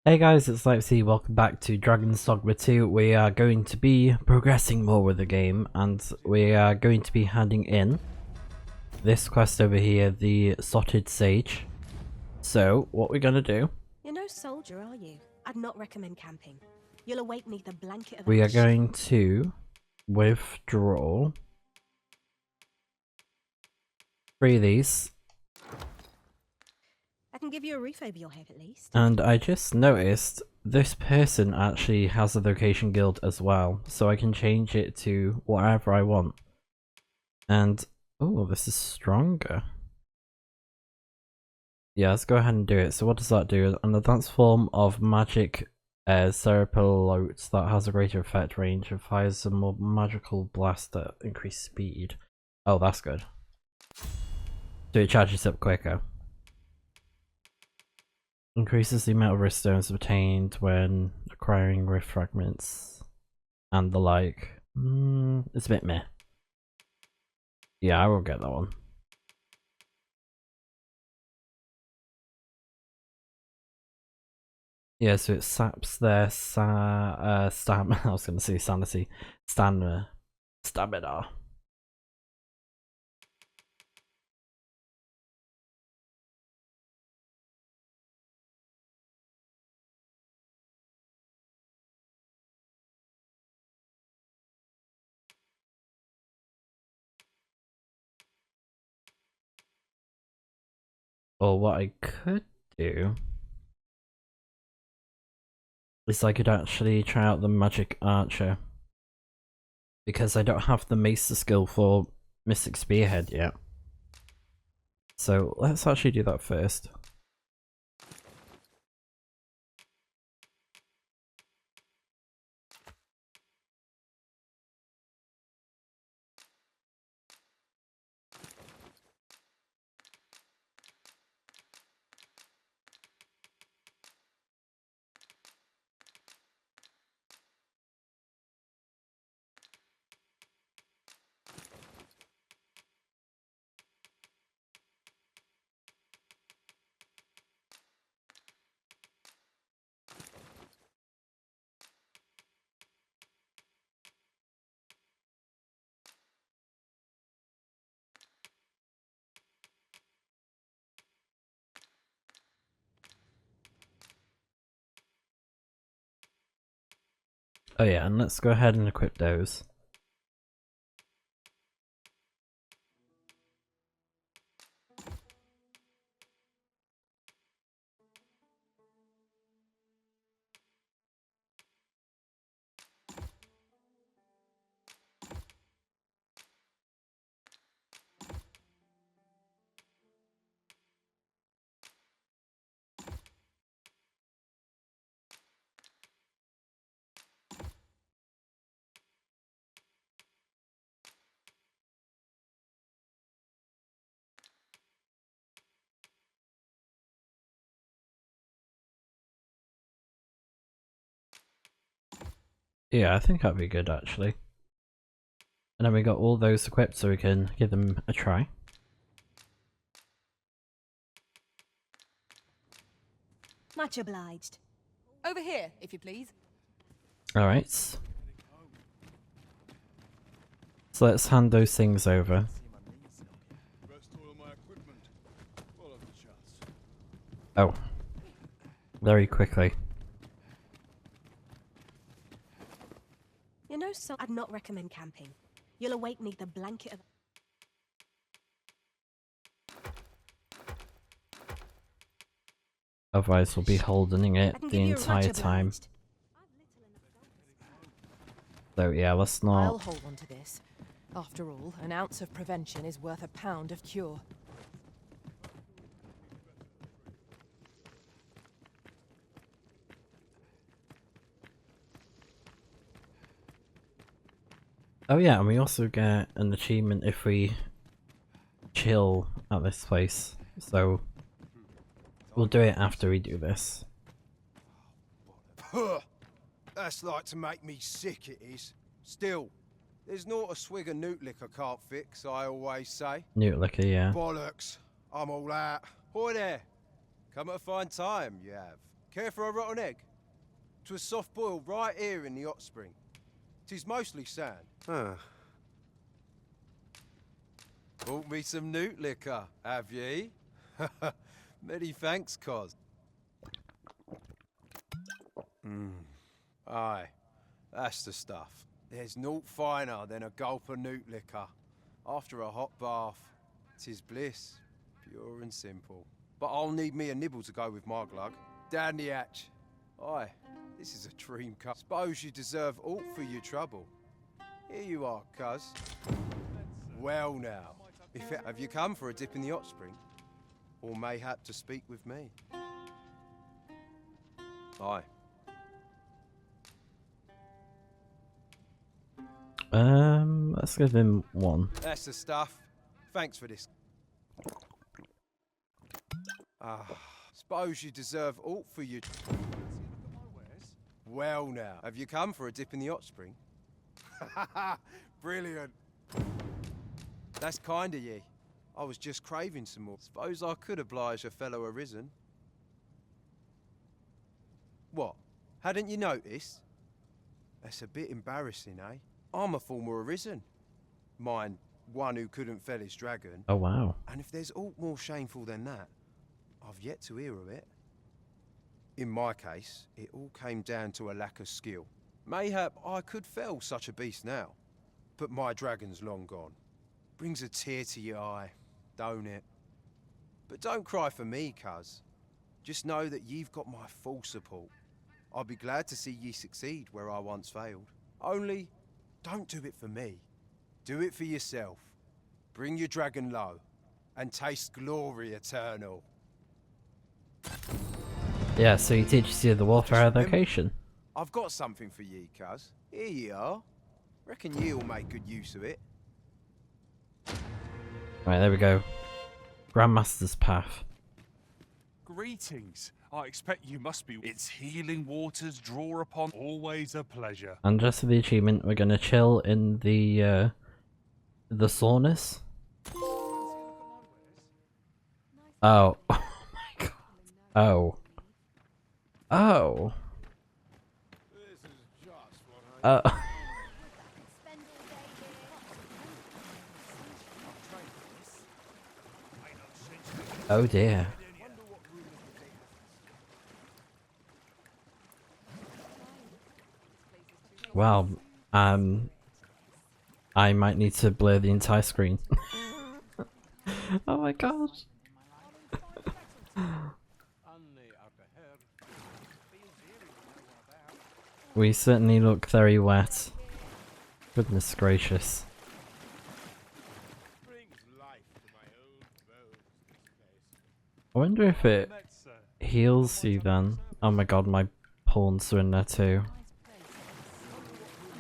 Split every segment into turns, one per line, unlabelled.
Hey guys, it's Snipezy. Welcome back to Dogma 2. We are going to be progressing more with the game, and we are going to be handing in this quest over here, the Sotted Sage. So, what we're gonna do...
You're no soldier, are you? I'd not recommend camping. You'll awake neath the blanket of
We are
ash.
going to withdraw 3 of these.
I can give you a roof over your head at least.
And I just noticed this person actually has a vocation guild as well, so I can change it to whatever I want. And, oh, this is stronger. Yeah, let's go ahead and do it. So what does that do? An advanced form of magic cerepelote that has a greater effect range and fires a more magical blast at increased speed. Oh, that's good. So it charges up quicker. Increases the amount of rift stones obtained when acquiring rift fragments and the like. It's a bit meh. Yeah, I will get that one. Yeah, so it saps their I was gonna say sanity. Stamina. Or what I could do is I could actually try out the magic archer. Because I don't have the maester skill for Mystic Spearhead yet. So let's actually do that first. Oh yeah, and let's go ahead and equip those. Yeah, I think that'd be good actually. And then we got all those equipped so we can give them a try.
Much obliged.
Over here, if you please.
Alright. So let's hand those things over. Oh. Very quickly.
You're no soldier. I'd not recommend camping. You'll awake neath the blanket of...
Otherwise we'll be holding it
I can
the
give you a
entire
much
time.
obliged.
So yeah, let's
I'll
not...
hold on to this. After all, an ounce of prevention is worth a pound of cure.
Oh yeah, and we also get an achievement if we chill at this place. So we'll do it after we do this.
That's like to make me sick, it is. Still, there's not a swig of newt liquor can't fix, I always say.
Newt liquor, yeah.
Bollocks. I'm all out. Boy there. Come at a fine time, you have. Care for a rotten egg? 'Twas soft boiled right here in the hot spring. 'Tis mostly sand. Bought me some newt liquor, have ye? Many thanks, cos. Aye, that's the stuff. There's naught finer than a gulp of newt liquor. After a hot bath, 'tis bliss, pure and simple. But I'll need me a nibble to go with my glug. Down the hatch. Aye, this is a dream cup. Suppose you deserve aught for your trouble. Here you are, cuz. Well now, have you come for a dip in the hot spring? Or mayhap to speak with me? Aye.
Let's give him one.
That's the stuff. Thanks for this. Suppose you deserve aught for your... Well now, have you come for a dip in the hot spring? Brilliant. That's kind of ye. I was just craving some more. Suppose I could oblige a fellow arisen. What? Hadn't you noticed? That's a bit embarrassing, eh? I'm a former arisen. Mind, one who couldn't fell his dragon.
Oh wow.
And if there's aught more shameful than that, I've yet to hear of it. In my case, it all came down to a lack of skill. Mayhap I could fell such a beast now, but my dragon's long gone. Brings a tear to your eye, don't it? But don't cry for me, cuz. Just know that you've got my full support. I'll be glad to see ye succeed where I once failed. Only, don't do it for me. Do it for yourself. Bring your dragon low, and taste glory eternal.
Yeah, so he teaches you the warfare location.
I've got something for ye, cuz. Here ye are. Reckon ye'll make good use of it.
Right, there we go. Grandmaster's Path.
Greetings. I expect you must be. Its healing waters draw upon. Always a pleasure.
And just for the achievement, we're gonna chill in the saunas. Oh. Oh my god. Oh. Oh. Oh dear. Well, I might need to blur the entire screen. Oh my god. We certainly look very wet. Goodness gracious. I wonder if it heals you then. Oh my god, my pawns are in there too.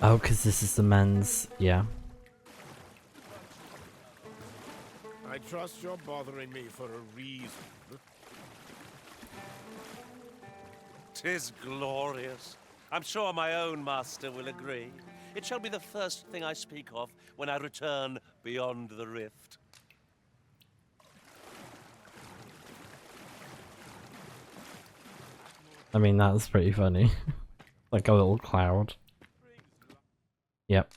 Oh, because this is the men's, yeah.
I trust you're bothering me for a reason.
'Tis glorious. I'm sure my own master will agree. It shall be the first thing I speak of when I return beyond the rift.
I mean, that's pretty funny. Like a little cloud. Yep.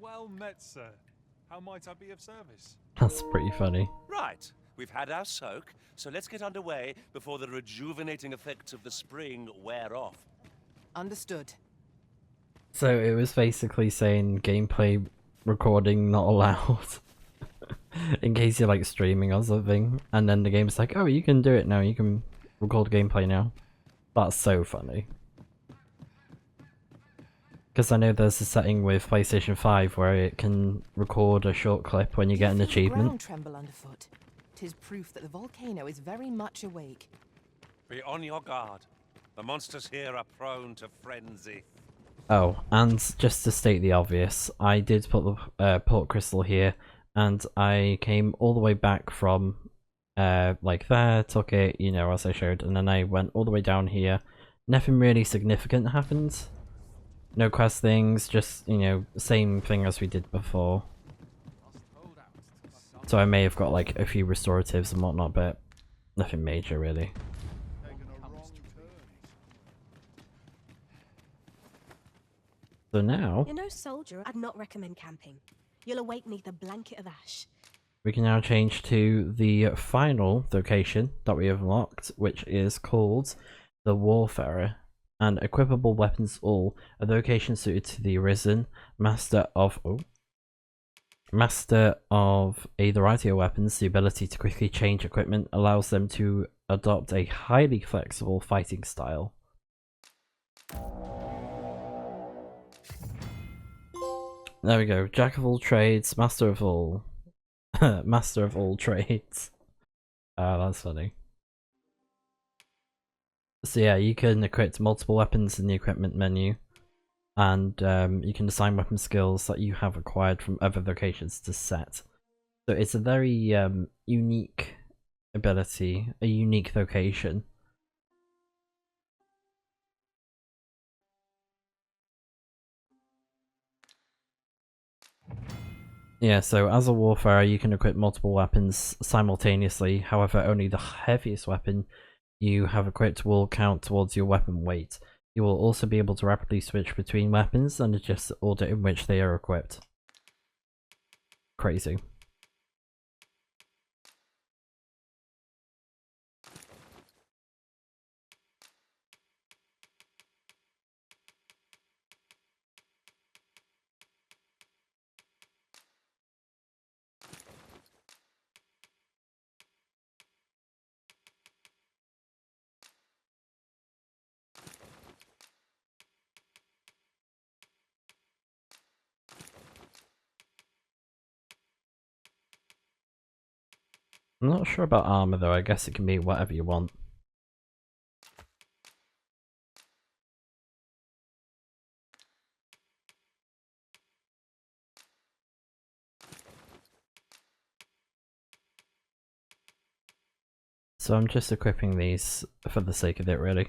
Well met, sir. How might I be of service?
That's pretty funny.
Right, we've had our soak, so let's get underway before the rejuvenating effects of the spring wear off.
Understood.
So it was basically saying gameplay recording not allowed. In case you're like streaming or something. And then the game's like, oh, you can do it now, you can record gameplay now. That's so funny. Because I know there's a setting with PlayStation 5 where it can record a short clip when you get an
Feel the
achievement.
ground tremble underfoot. 'Tis proof that the volcano is very much awake.
Be on your guard. The monsters here are prone to frenzy.
Oh, and just to state the obvious, I did put the port crystal here, and I came all the way back from like there, took it, you know, as I showed, and then I went all the way down here. Nothing really significant happened. No quest things, just, you know, same thing as we did before. So I may have got like a few restoratives and whatnot, but nothing major really. So now
You're no soldier. I'd not recommend camping. You'll awake neath a blanket of ash.
we can now change to the final vocation that we have unlocked, which is called the Warfarer. And equipable weapons all, a vocation suited to the Arisen, master of a variety of weapons. The ability to quickly change equipment allows them to adopt a highly flexible fighting style. There we go. Jack of all trades, master of all master of all trades. That's funny. So yeah, you can equip multiple weapons in the equipment menu, and you can assign weapon skills that you have acquired from other vocations to set. So it's a very unique ability, a unique vocation. Yeah, so as a warfarer you can equip multiple weapons simultaneously, however only the heaviest weapon you have equipped will count towards your weapon weight. You will also be able to rapidly switch between weapons and adjust the order in which they are equipped. Crazy. I'm not sure about armor though, I guess it can be whatever you want. So I'm just equipping these for the sake of it really.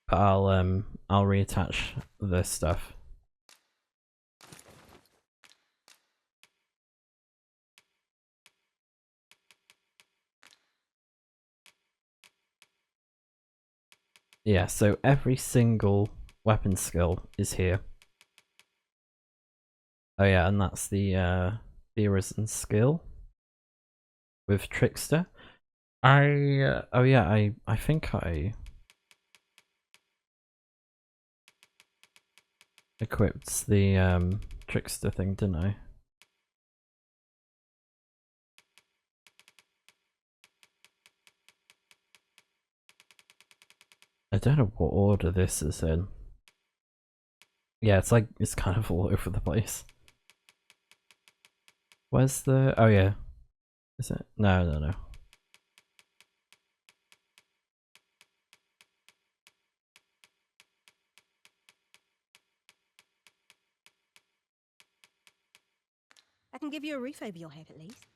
But I'll reattach this stuff. Yeah, so every single weapon skill is here. Oh yeah, and that's the Arisen skill with Trickster. Oh yeah, I think I equipped the Trickster thing, didn't I? I don't know what order this is in. Yeah, it's kind of all over the place. Where's the... oh yeah. Is it? No.
I can give you a roof over your head at least.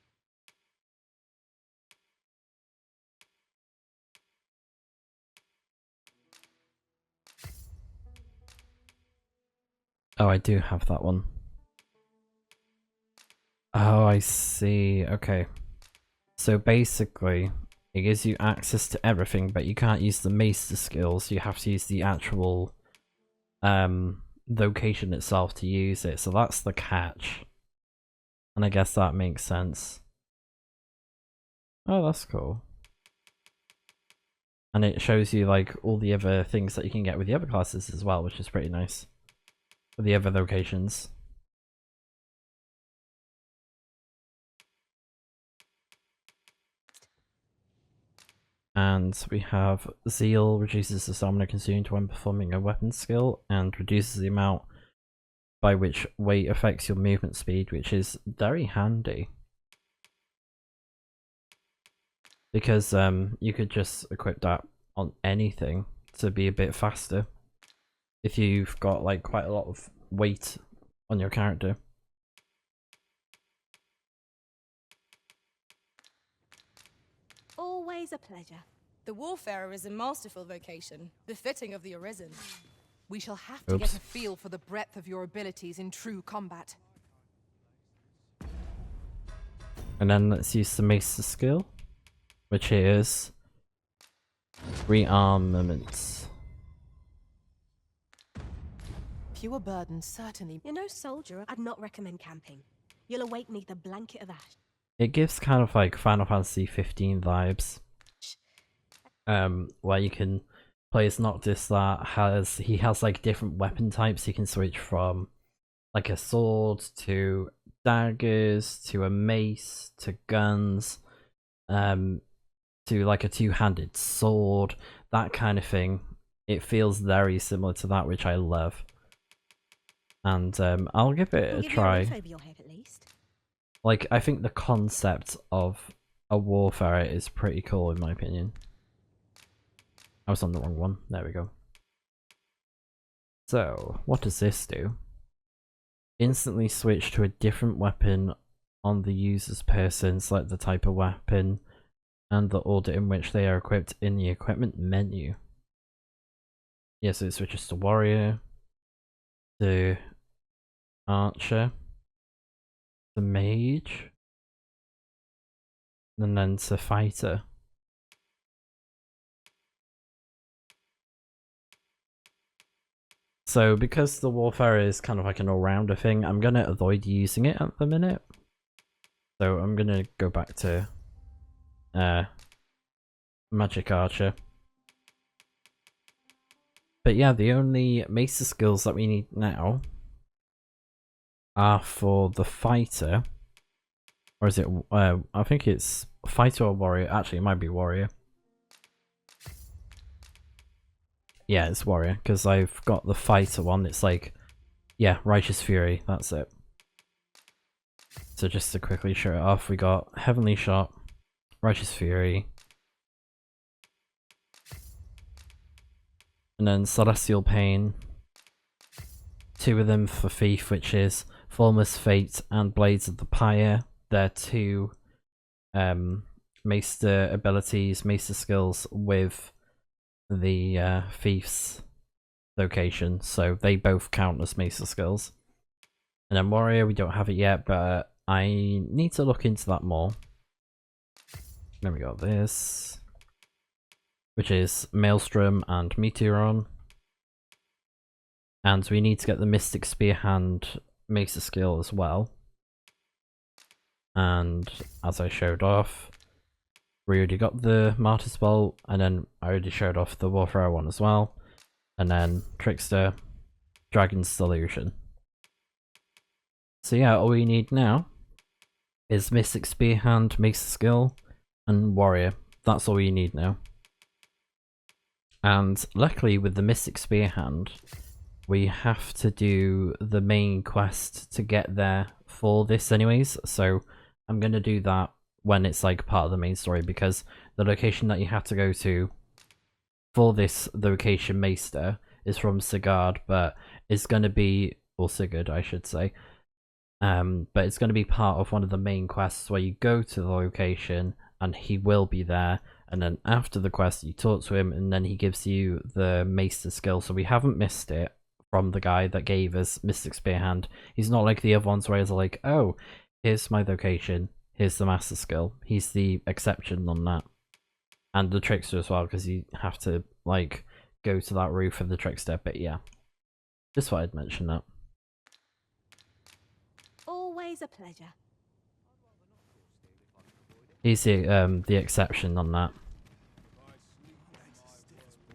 Oh, I do have that one. Oh, I see. Okay. So basically, it gives you access to everything, but you can't use the maester skills. You have to use the actual vocation itself to use it. So that's the catch. And I guess that makes sense. Oh, that's cool. And it shows you like all the other things that you can get with the other classes as well, which is pretty nice. With the other vocations. And we have Zeal, reduces the stamina consumed when performing a weapon skill, and reduces the amount by which weight affects your movement speed, which is very handy. Because you could just equip that on anything to be a bit faster. If you've got like quite a lot of weight on your character.
Always a pleasure.
The Warfarer is a masterful vocation, befitting of the Arisen. We shall have to get
Oops.
a feel for the breadth of your abilities in true combat.
And then let's use the Maester skill, which is rearmament.
fewer burdens, certainly.
You're no soldier. I'd not recommend camping. You'll awake neath a blanket of ash.
It gives kind of like Final Fantasy 15 vibes. Where you can play as Noctis that has like different weapon types. You can switch from like a sword to daggers to a mace to guns, to like a two-handed sword, that kind of thing. It feels very similar to that, which I love. And I'll give it a try.
Your head, at least.
Like, I think the concept of a warfare is pretty cool in my opinion. I was on the wrong one. There we go. So, what does this do? Instantly switch to a different weapon on the user's person, select the type of weapon and the order in which they are equipped in the equipment menu. Yeah, so it switches to warrior, to archer, to mage, and then to fighter. So because the warfare is kind of like an all-rounder thing, I'm going to avoid using it at the minute. So I'm going to go back to Magic Archer. But yeah, the only Mesa skills that we need now are for the fighter. Or is it, I think it's fighter or warrior. Actually, it might be warrior. Yeah, it's warrior, because I've got the fighter one. It's like, yeah, Righteous Fury, that's it. So just to quickly show it off, we got Heavenly Shot, Righteous Fury, and then Celestial Pain. Two of them for Thief, which is Formless Fate and Blades of the Pyre. They're two Maester abilities, Maester skills with the Thief's location, so they both count as Maester skills. And then Warrior, we don't have it yet, but I need to look into that more. Then we got this, which is Maelstrom and Meteoron. And we need to get the Mystic Spear Hand Maester skill as well. And as I showed off, we already got the Martyr's Bolt, and then I already showed off the Warfare one as well. And then Trickster, Dragon's Delusion. So yeah, all we need now is Mystic Spear Hand, Maester skill, and Warrior. That's all we need now. And luckily with the Mystic Spear Hand, we have to do the main quest to get there for this anyways. So I'm going to do that when it's like part of the main story, because the location that you have to go to for this location Maester is from Sigurd, but it's going to be, or Sigurd I should say, but it's going to be part of one of the main quests where you go to the location and he will be there, and then after the quest you talk to him and then he gives you the Maester skill. So we haven't missed it from the guy that gave us Mystic Spear Hand. He's not like the other ones where he's like, oh, here's my location, here's the Master skill. He's the exception on that. And the Trickster as well, because you have to like go to that roof of the Trickster. But yeah, just thought I'd mention that.
Always a pleasure.
He's the exception on that.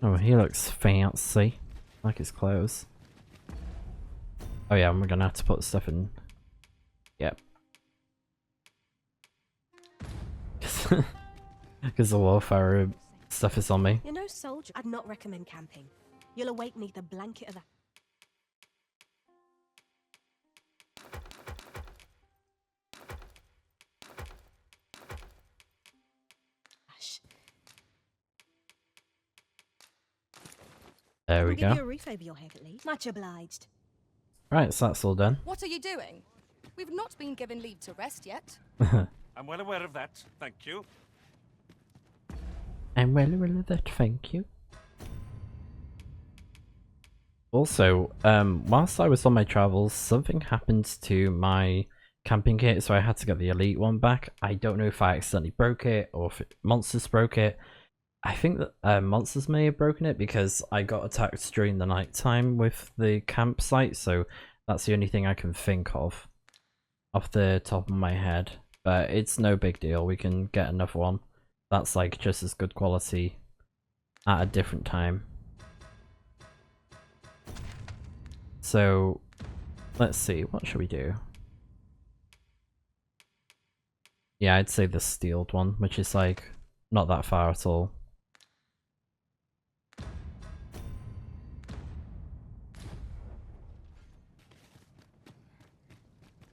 Oh, he looks fancy, like his clothes. Oh yeah, and we're gonna have to put stuff in. Yep. Because the warfare stuff is on me.
You're no soldier. I'd not recommend camping. You'll awake neath a blanket of ash.
There we
I'll give you
go.
a roof over your head at least. Much obliged.
Right, so that's all done.
What are you doing? We've not been given leave to rest yet.
I'm well aware of that, thank you.
I'm well aware of that, thank you. Also, whilst I was on my travels, something happened to my camping kit, so I had to get the elite one back. I don't know if I accidentally broke it or if monsters broke it, I think that monsters may have broken it because I got attacked during the night time with the campsite, so that's the only thing I can think of off the top of my head. But it's no big deal, we can get another one that's like just as good quality at a different time. So let's see, what should we do? Yeah, I'd say the steeled one, which is like not that far at all.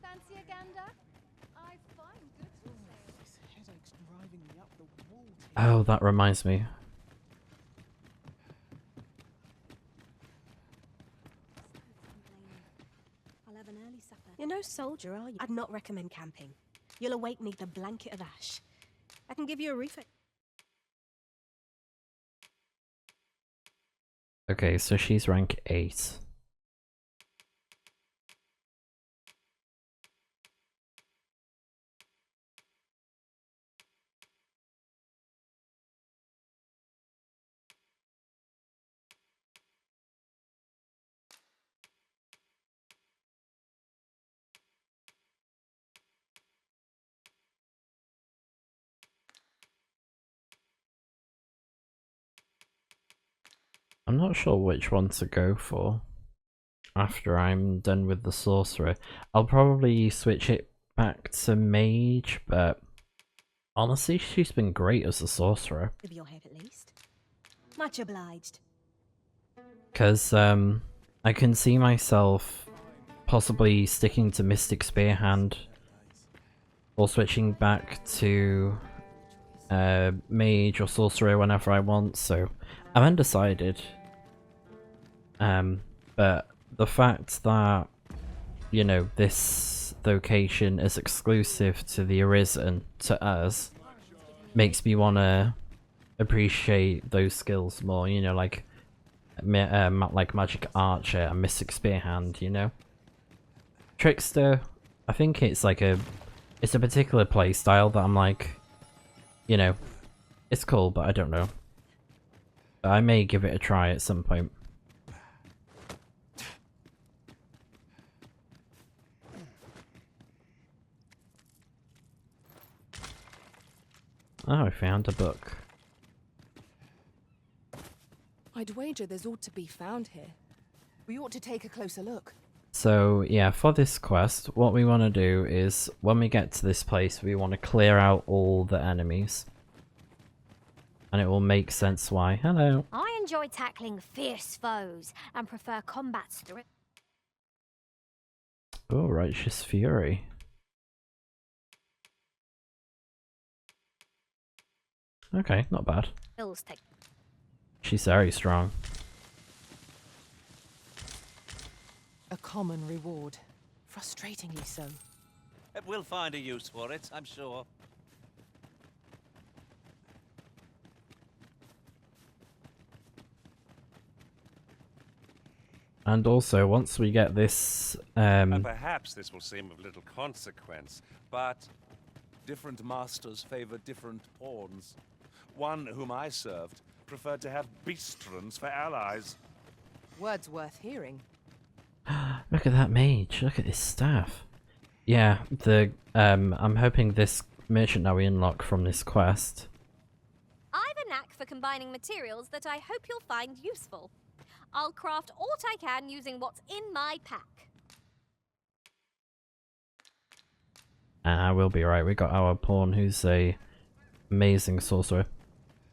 Fancy a gander? I find good for sale. This headache's driving me up the wall.
Oh, that reminds me.
I'll have an early supper. You're no soldier, are you? I'd not recommend camping. You'll awake neath a blanket of ash. I can give you a refill.
Okay, so she's rank 8. I'm not sure which one to go for after I'm done with the sorcerer. I'll probably switch it back to mage, but honestly she's been great as a sorcerer.
Give your head at least. Much obliged.
Because I can see myself possibly sticking to Mystic Spearhand or switching back to mage or sorcerer whenever I want, so I'm undecided. But the fact that, you know, this location is exclusive to the Arisen, to us, makes me want to appreciate those skills more, you know, like Magic Archer and Mystic Spearhand, you know? Trickster, I think it's like it's a particular playstyle that I'm like, you know, it's cool, but I don't know. But I may give it a try at some point. Oh, I found a book.
I'd wager there's ought to be found here. We ought to take a closer look.
So yeah, for this quest, what we want to do is, when we get to this place, we want to clear out all the enemies. And it will make sense why. Hello.
I enjoy tackling fierce foes and prefer combats through.
Oh, Righteous Fury. Okay, not bad. She's very strong.
A common reward. Frustratingly so.
We'll find a use for it, I'm sure.
And also, once we get this,
Perhaps this will seem of little consequence, but different masters favor different pawns. One whom I served preferred to have beastrons for allies.
Words worth hearing.
look at that mage, look at this staff. Yeah, I'm hoping this merchant that we unlock from this quest.
I've a knack for combining materials that I hope you'll find useful. I'll craft aught I can using what's in my pack.
We'll be right, we got our pawn who's a amazing sorcerer.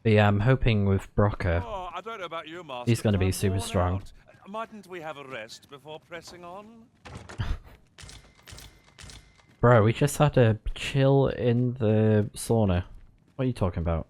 But yeah, I'm hoping with Brokker,
Oh, I don't know about you, Master,
he's going to
but
be
I'm
super
worn
strong.
out. Mightn't we have a rest before pressing on?
Bro, we just had to chill in the sauna. What are you talking about?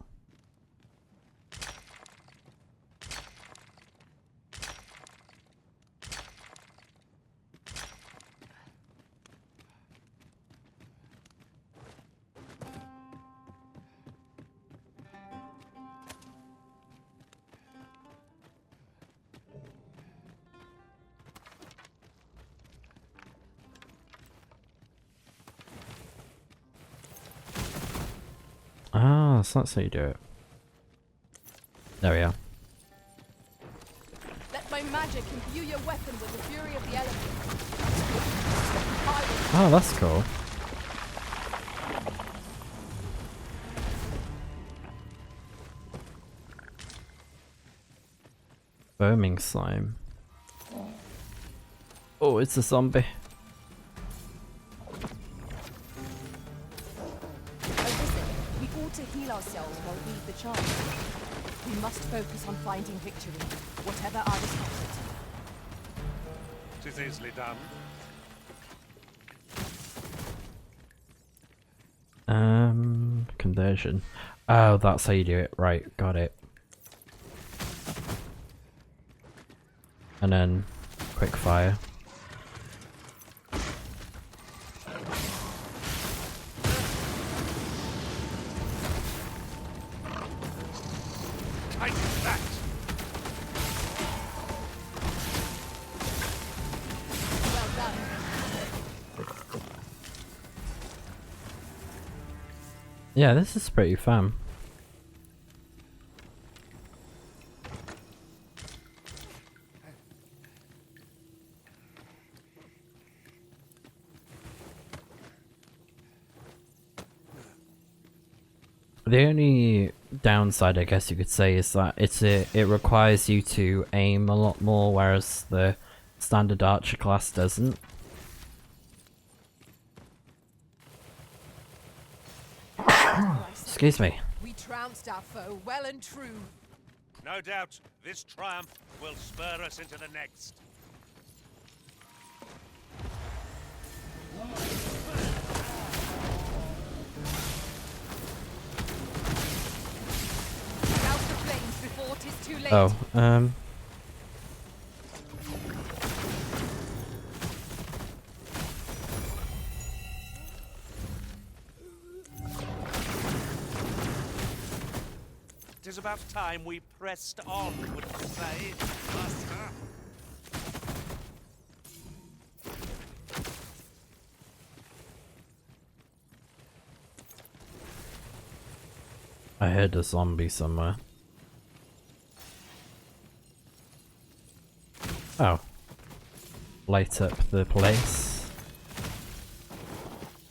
Ah, so that's how you do it. There we are.
Let my magic imbue your weapon with the fury of the elements.
Oh, that's cool. Foaming slime. Oh, it's a zombie.
We ought to heal ourselves while we lead the charge. We must focus on finding victory, whatever our responses.
'Tis easily done.
Conversion. Oh, that's how you do it. Right, got it. And then quick fire.
Take that!
Well done.
Yeah, this is pretty fun. The only downside, I guess you could say, is that it requires you to aim a lot more, whereas the standard archer class doesn't. Excuse me.
We trounced our foe well and true.
No doubt this triumph will spur us into the next.
Out the flames before 'tis too late.
Oh,
Tis about time we pressed on, would you say, Master?
I heard a zombie somewhere. Oh. Light up the place.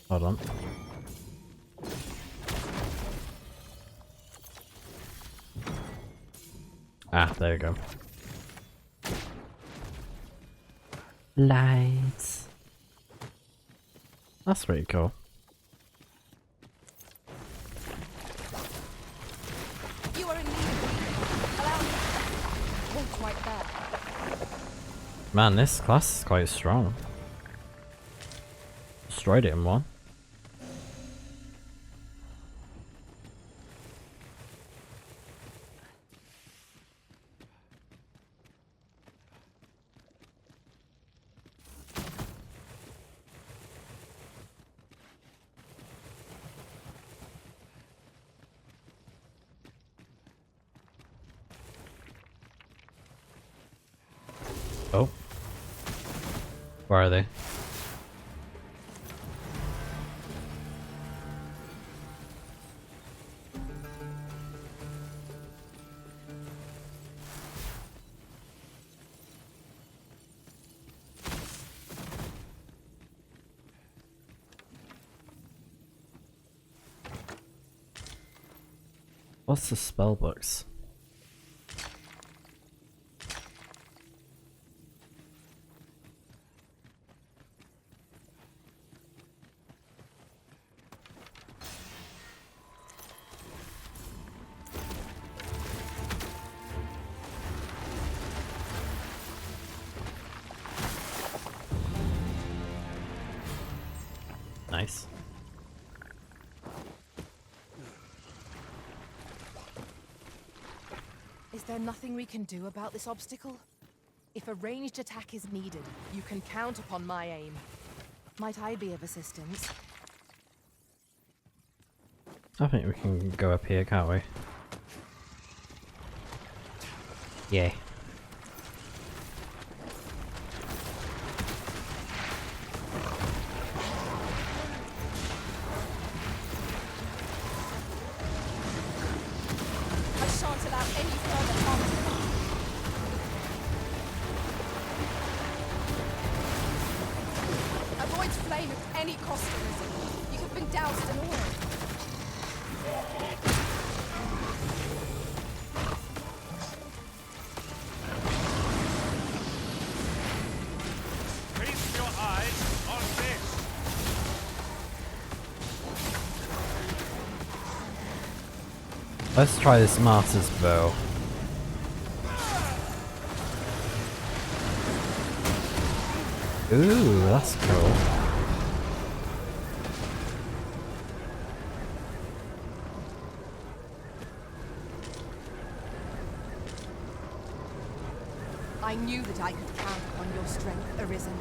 Hold on. Ah, there you go. Lights. That's pretty cool.
You are in need of allow me. Oh, quite bad.
Man, this class is quite strong. Destroyed it in one. Oh. Where are they? What's the spell books? Nice.
Is there nothing we can do about this obstacle? If a ranged attack is needed, you can count upon my aim. Might I be of assistance?
I think we can go up here, can't we? Yeah.
I shan't allow any further any cost arisen. You have been doused in oil.
Feast your eyes on this.
Let's try this martyr's bow. Ooh, that's cool.
I knew that I could count on your strength, Arisen.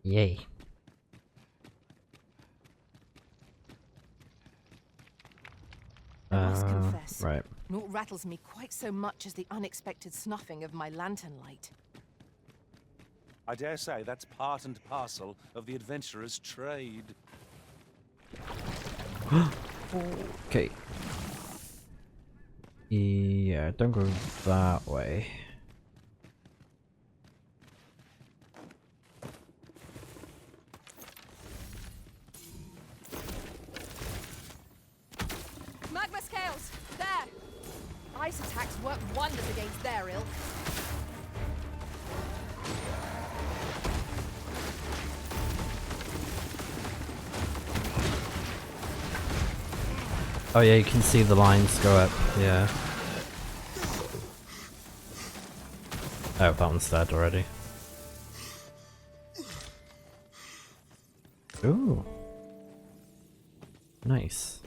Yay.
I must confess,
right.
naught rattles me quite so much as the unexpected snuffing of my lantern light.
I dare say that's part and parcel of the adventurer's trade.
Okay. Yeah, don't go that way.
Magma scales! There! Ice attacks work wonders against their ilk.
Oh yeah, you can see the lines go up, yeah. Oh, that one's dead already. Ooh. Nice.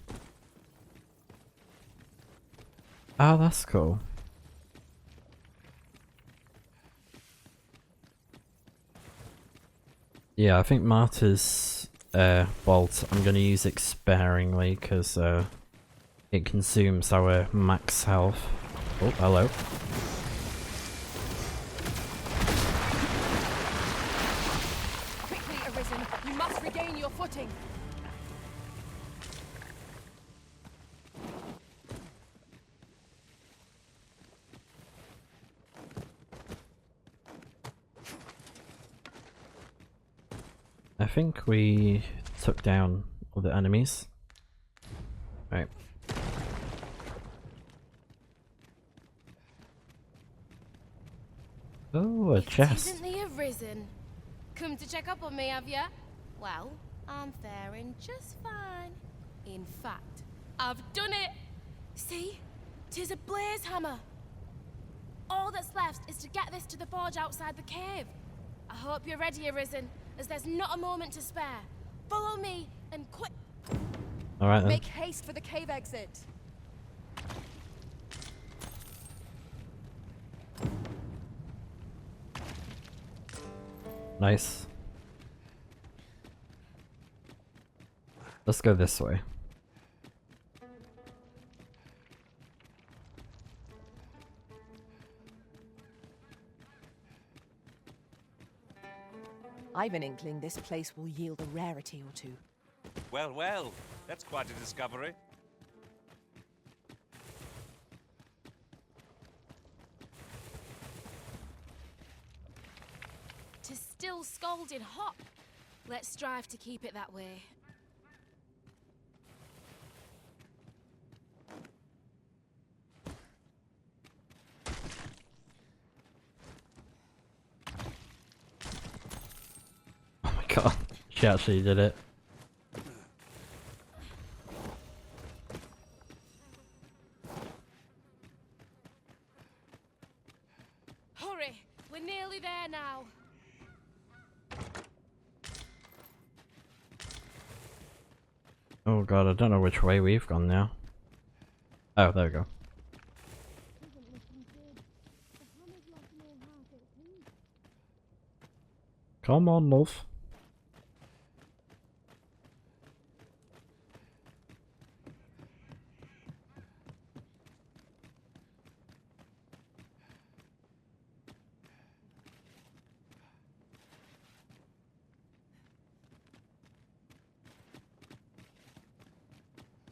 Oh, that's cool. Yeah, I think Martyr's bolt I'm gonna use it sparingly because it consumes our max health. Oh, hello.
Quickly, Arisen! You must regain your footing!
I think we took down all the enemies. Right. Oh, a chest.
Isn't the Arisen? Come to check up on me, have ya? Well, I'm faring just fine. In fact, I've done it! See? 'Tis a blaze hammer! All that's left is to get this to the forge outside the cave. I hope you're ready, Arisen, as there's not a moment to spare. Follow me, and quick!
Alright then.
Make haste for the cave exit!
Nice. Let's go this way.
I've an inkling this place will yield a rarity or two.
Well, well, that's quite a discovery.
"'Tis still scalding hot. Let's strive to keep it that way."
Oh my god, she actually did it.
Hurry! We're nearly there now.
Oh god, I don't know which way we've gone now. Oh, there we go. Come on, love.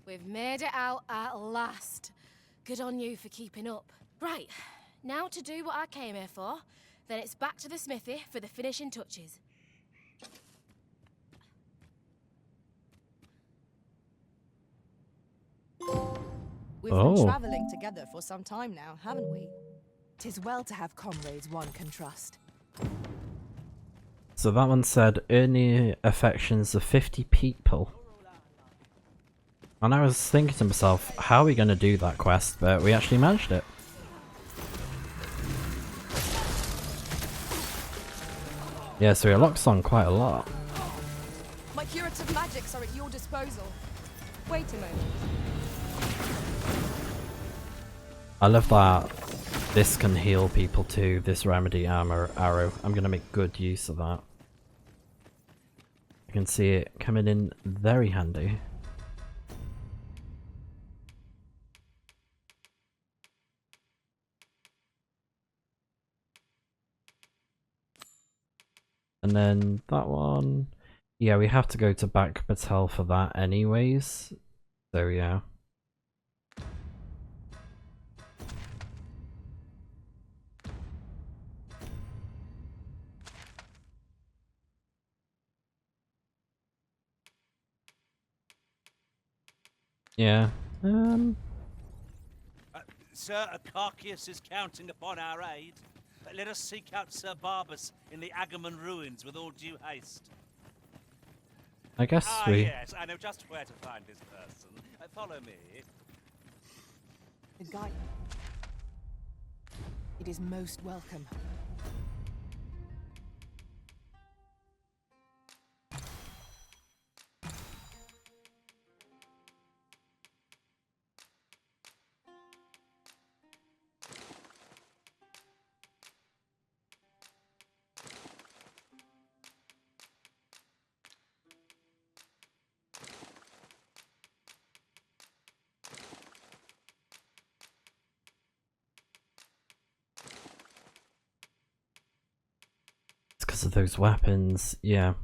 We've made it out at last. Good on you for keeping up. Right, now to do what I came here for. Then it's back to the smithy for the finishing touches.
We've
Oh.
been travelling together for some time now, haven't we?
'Tis well to have comrades one can trust.
So that one said earn the affections of 50 people. And I was thinking to myself, how are we going to do that quest? But we actually managed it. Yeah, so it locks on quite a lot.
My curative magics are at your disposal. Wait a moment.
I love that this can heal people too, this remedy arrow. I'm going to make good use of that. You can see it coming in very handy. And then that one, yeah, we have to go to Back Batel for that anyways. So yeah. Yeah.
Sir Acarchius is counting upon our aid. Let us seek out Sir Barbas in the Agamemnon ruins with all due haste.
I guess we...
Yes, I know just where to find this person. Follow me.
The guide. It is most welcome.
It's because of those weapons, yeah.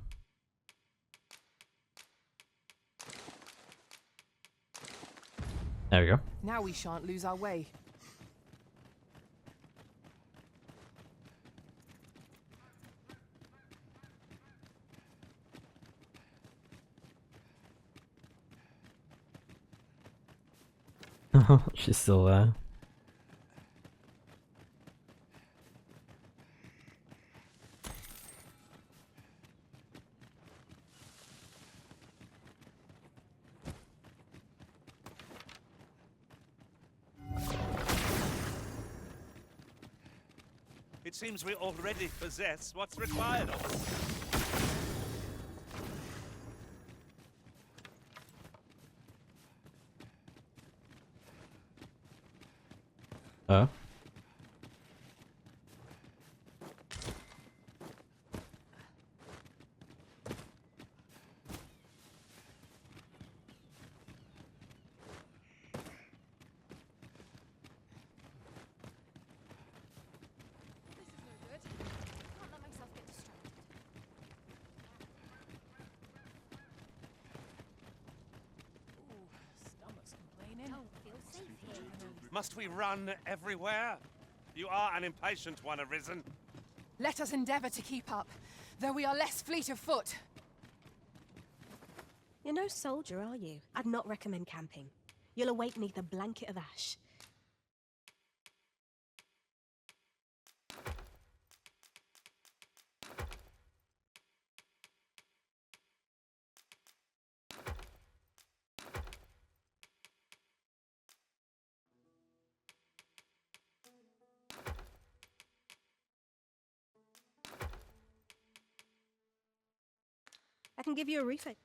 There we go.
Now we shan't lose our way.
She's still there.
It seems we already possess what's required of us.
Oh.
Must we run everywhere? You are an impatient one, Arisen.
Let us endeavour to keep up, though we are less fleet of foot.
You're no soldier, are you? I'd not recommend camping. You'll await neath a blanket of ash. I can give you a refit.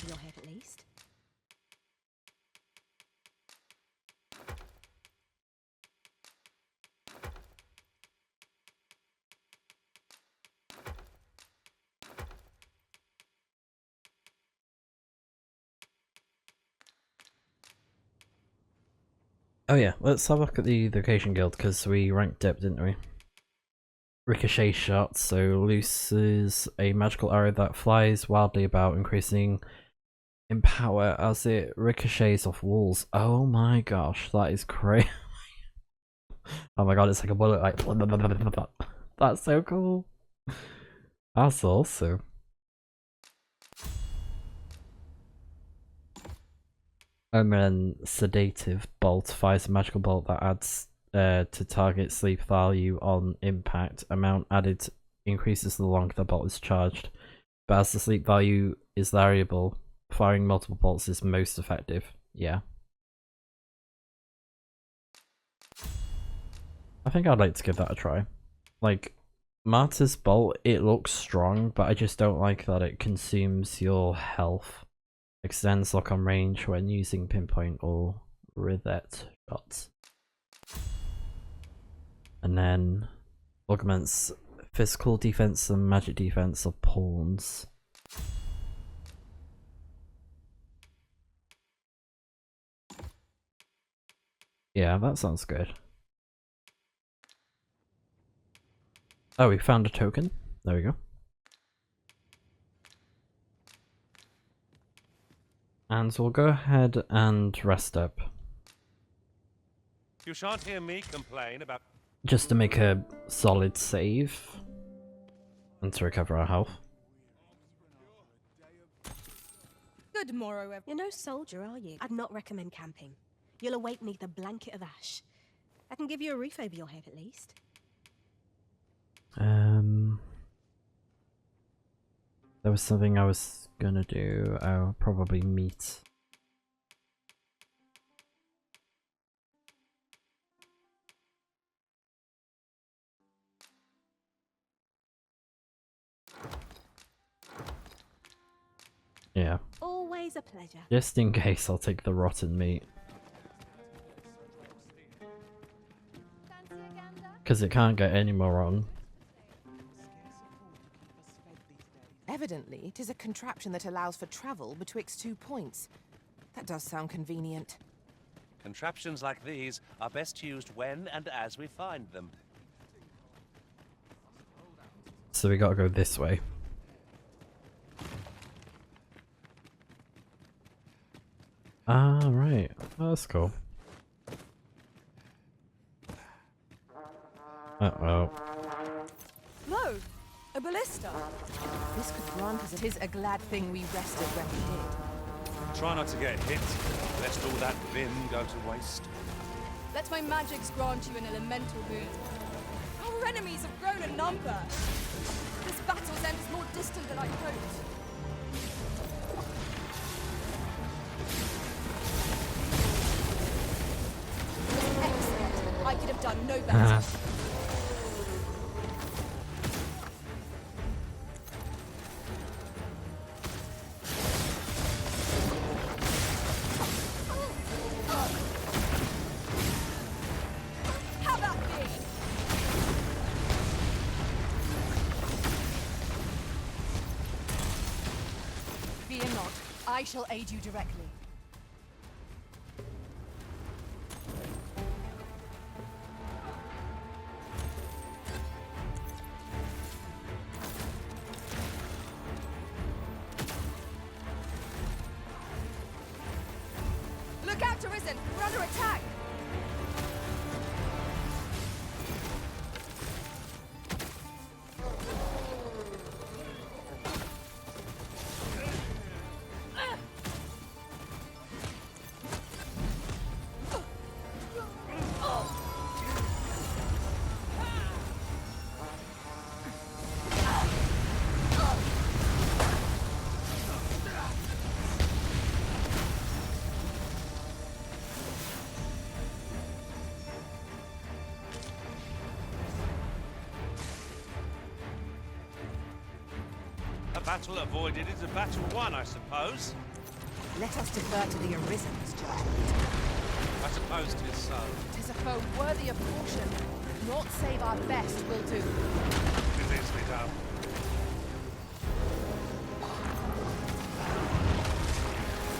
Your head at least.
Oh yeah, let's have a look at the Vocation Guild, because we ranked dip, didn't we? Ricochet shot, so looses a magical arrow that flies wildly about, increasing in power as it ricochets off walls. Oh my gosh, that is crazy. Oh my god, it's like a bullet, like that's so cool. That's awesome. And then Sedative Bolt fires a magical bolt that adds to target sleep value on impact. Amount added increases the longer the bolt is charged, but as the sleep value is variable, firing multiple bolts is most effective. Yeah. I think I'd like to give that a try. Like, Martyr's Bolt, it looks strong, but I just don't like that it consumes your health. Extends lock on range when using pinpoint or rivet shots. And then augments physical defense and magic defense of pawns. Yeah, that sounds good. Oh, we found a token. There we go. And so we'll go ahead and rest up.
You shan't hear me complain about...
Just to make a solid save. And to recover our health.
Good morrow, You're no soldier, are you? I'd not recommend camping. You'll awake neath a blanket of ash. I can give you a roof over your head at least.
There was something I was gonna do. I'll probably meet. Yeah.
Always a pleasure.
Just in case, I'll take the rotten meat. Because it can't get any more rotten.
Evidently, it is a contraption that allows for travel betwixt 2 points. That does sound convenient.
Contraptions like these are best used when and as we find them.
So we gotta go this way. Ah, right. Oh, that's cool. Uh-oh.
No, a ballista.
This could grant us. It is a glad thing we rested when we did.
Try not to get hit, lest all that vim go to waste.
Let my magics grant you an elemental boon. Our enemies have grown in number. This battle's end is more distant than I hoped. Excellent. I could have done no better.
I shall aid you directly.
Look out, Arisen! We're under attack!
Battle avoided is a battle won, I suppose.
Let us defer to the Arisen's judgment.
I suppose 'tis so.
'Tis a foe worthy of caution. Naught save our best will do.
'Tis easily done.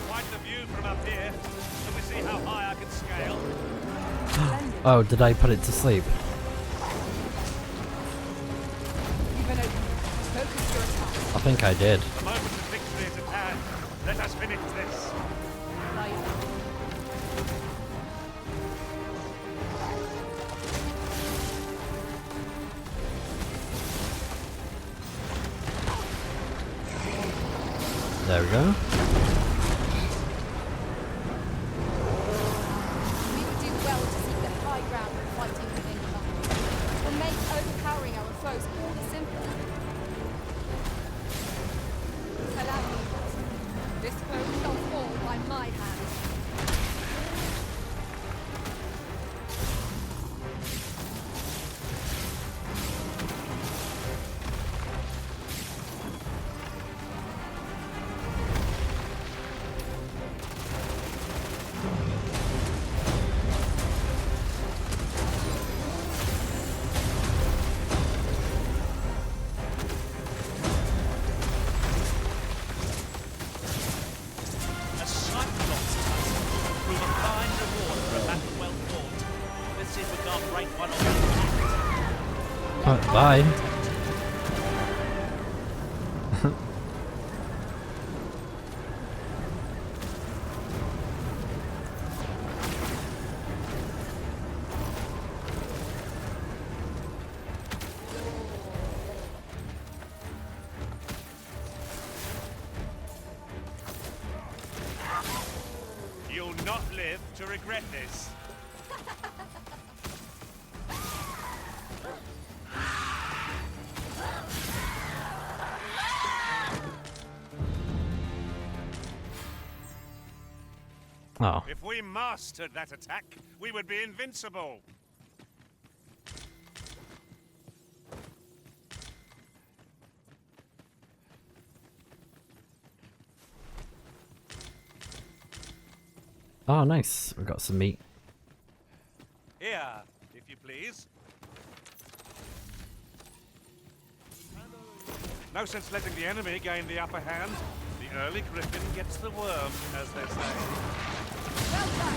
Quite the view from up here. Let me see how high I can scale.
Oh, did I put it to sleep? I think I did.
The moment of victory is at hand. Let us finish this.
There we go.
We would do well to seek the high ground of fighting within time. It will make overpowering our foes all the simpler. Allow me, Master. This foe shall fall by my hand.
Bye.
You'll not live to regret this.
Oh.
If we mastered that attack, we would be invincible.
Oh, nice. We got some meat.
Here, if you please. No sense letting the enemy gain the upper hand. The early griffin gets the worm, as they say.
Well done.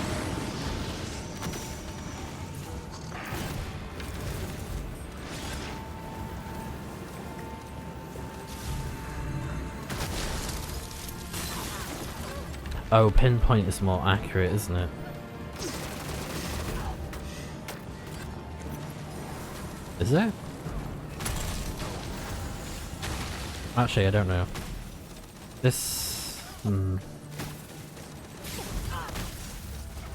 Oh, pinpoint is more accurate, isn't it? Is it? Actually, I don't know. This...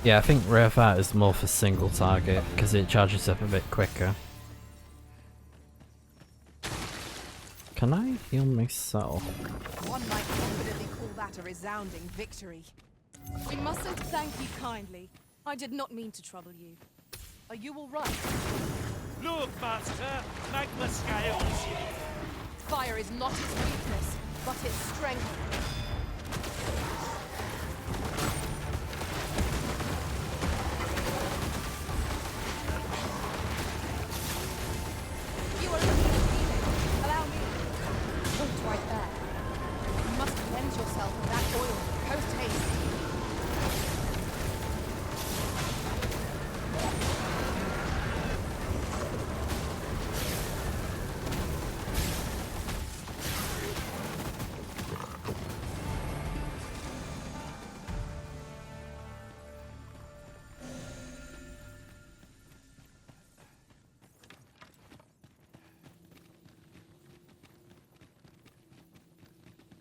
Yeah, I think Rare Fat is more for single target, because it charges up a bit quicker. Can I heal myself?
One might confidently call that a resounding victory.
We mustn't thank you kindly. I did not mean to trouble you.
Are you all right?
Look, Master, magma scales.
Fire is not its weakness, but its strength. You are looking at me. Allow me. Point right there. You must cleanse yourself of that oil. Post haste.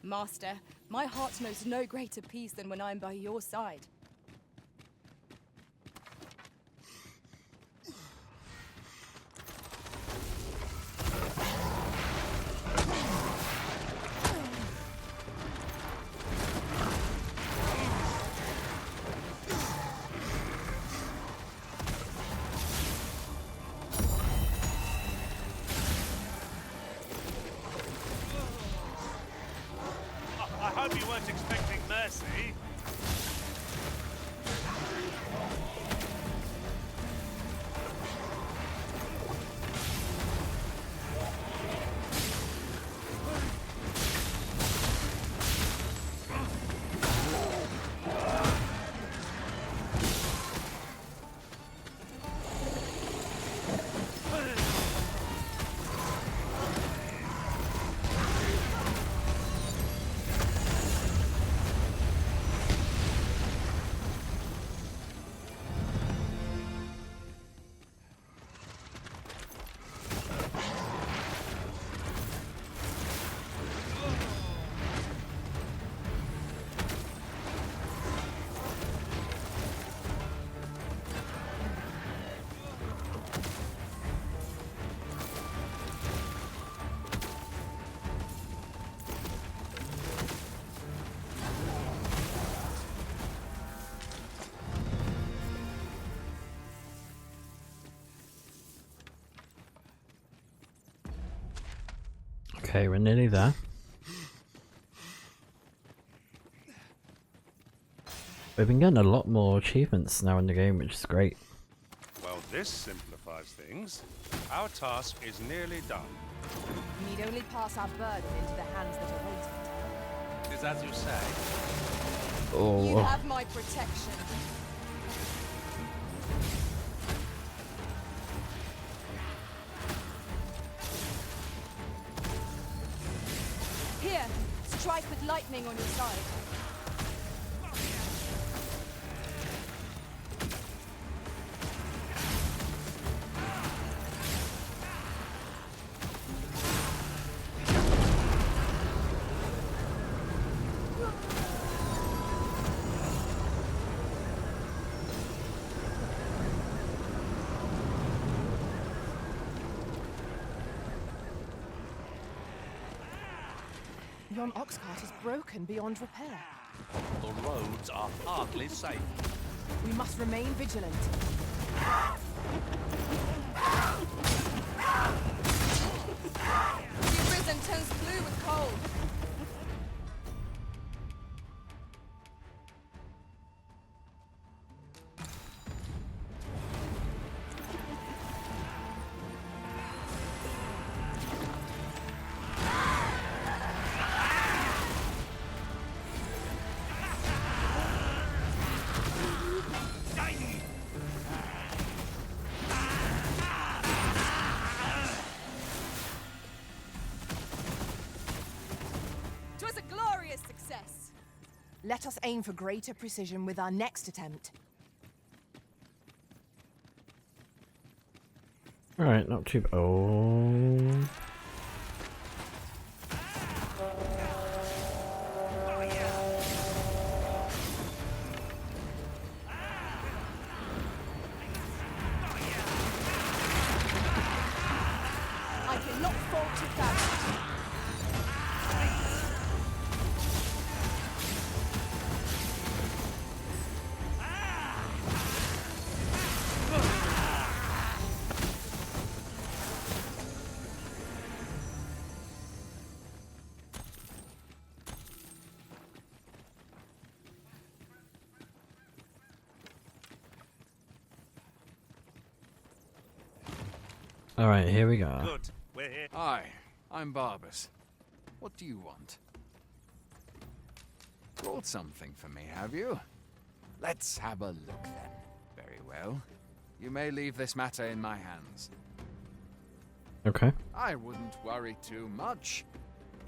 Master, my heart knows no greater peace than when I am by your side.
I hope you weren't expecting mercy.
Okay, we're nearly there. We've been getting a lot more achievements now in the game, which is great.
Well, this simplifies things. Our task is nearly done.
We need only pass our burden into the hands that await it.
Is as you say.
Oh.
You have my protection. Here, strike with lightning on your side.
Yon ox cart is broken beyond repair.
The roads are hardly safe.
We must remain vigilant.
The arisen turns blue with cold.
Let us aim for greater precision with our next attempt.
Alright, not too bad. Oh.
I cannot fault to that.
Alright, here we go.
Good. We're here.
Hi, I'm Barbas. What do you want? Brought something for me, have you? Let's have a look then. Very well. You may leave this matter in my hands.
Okay.
I wouldn't worry too much.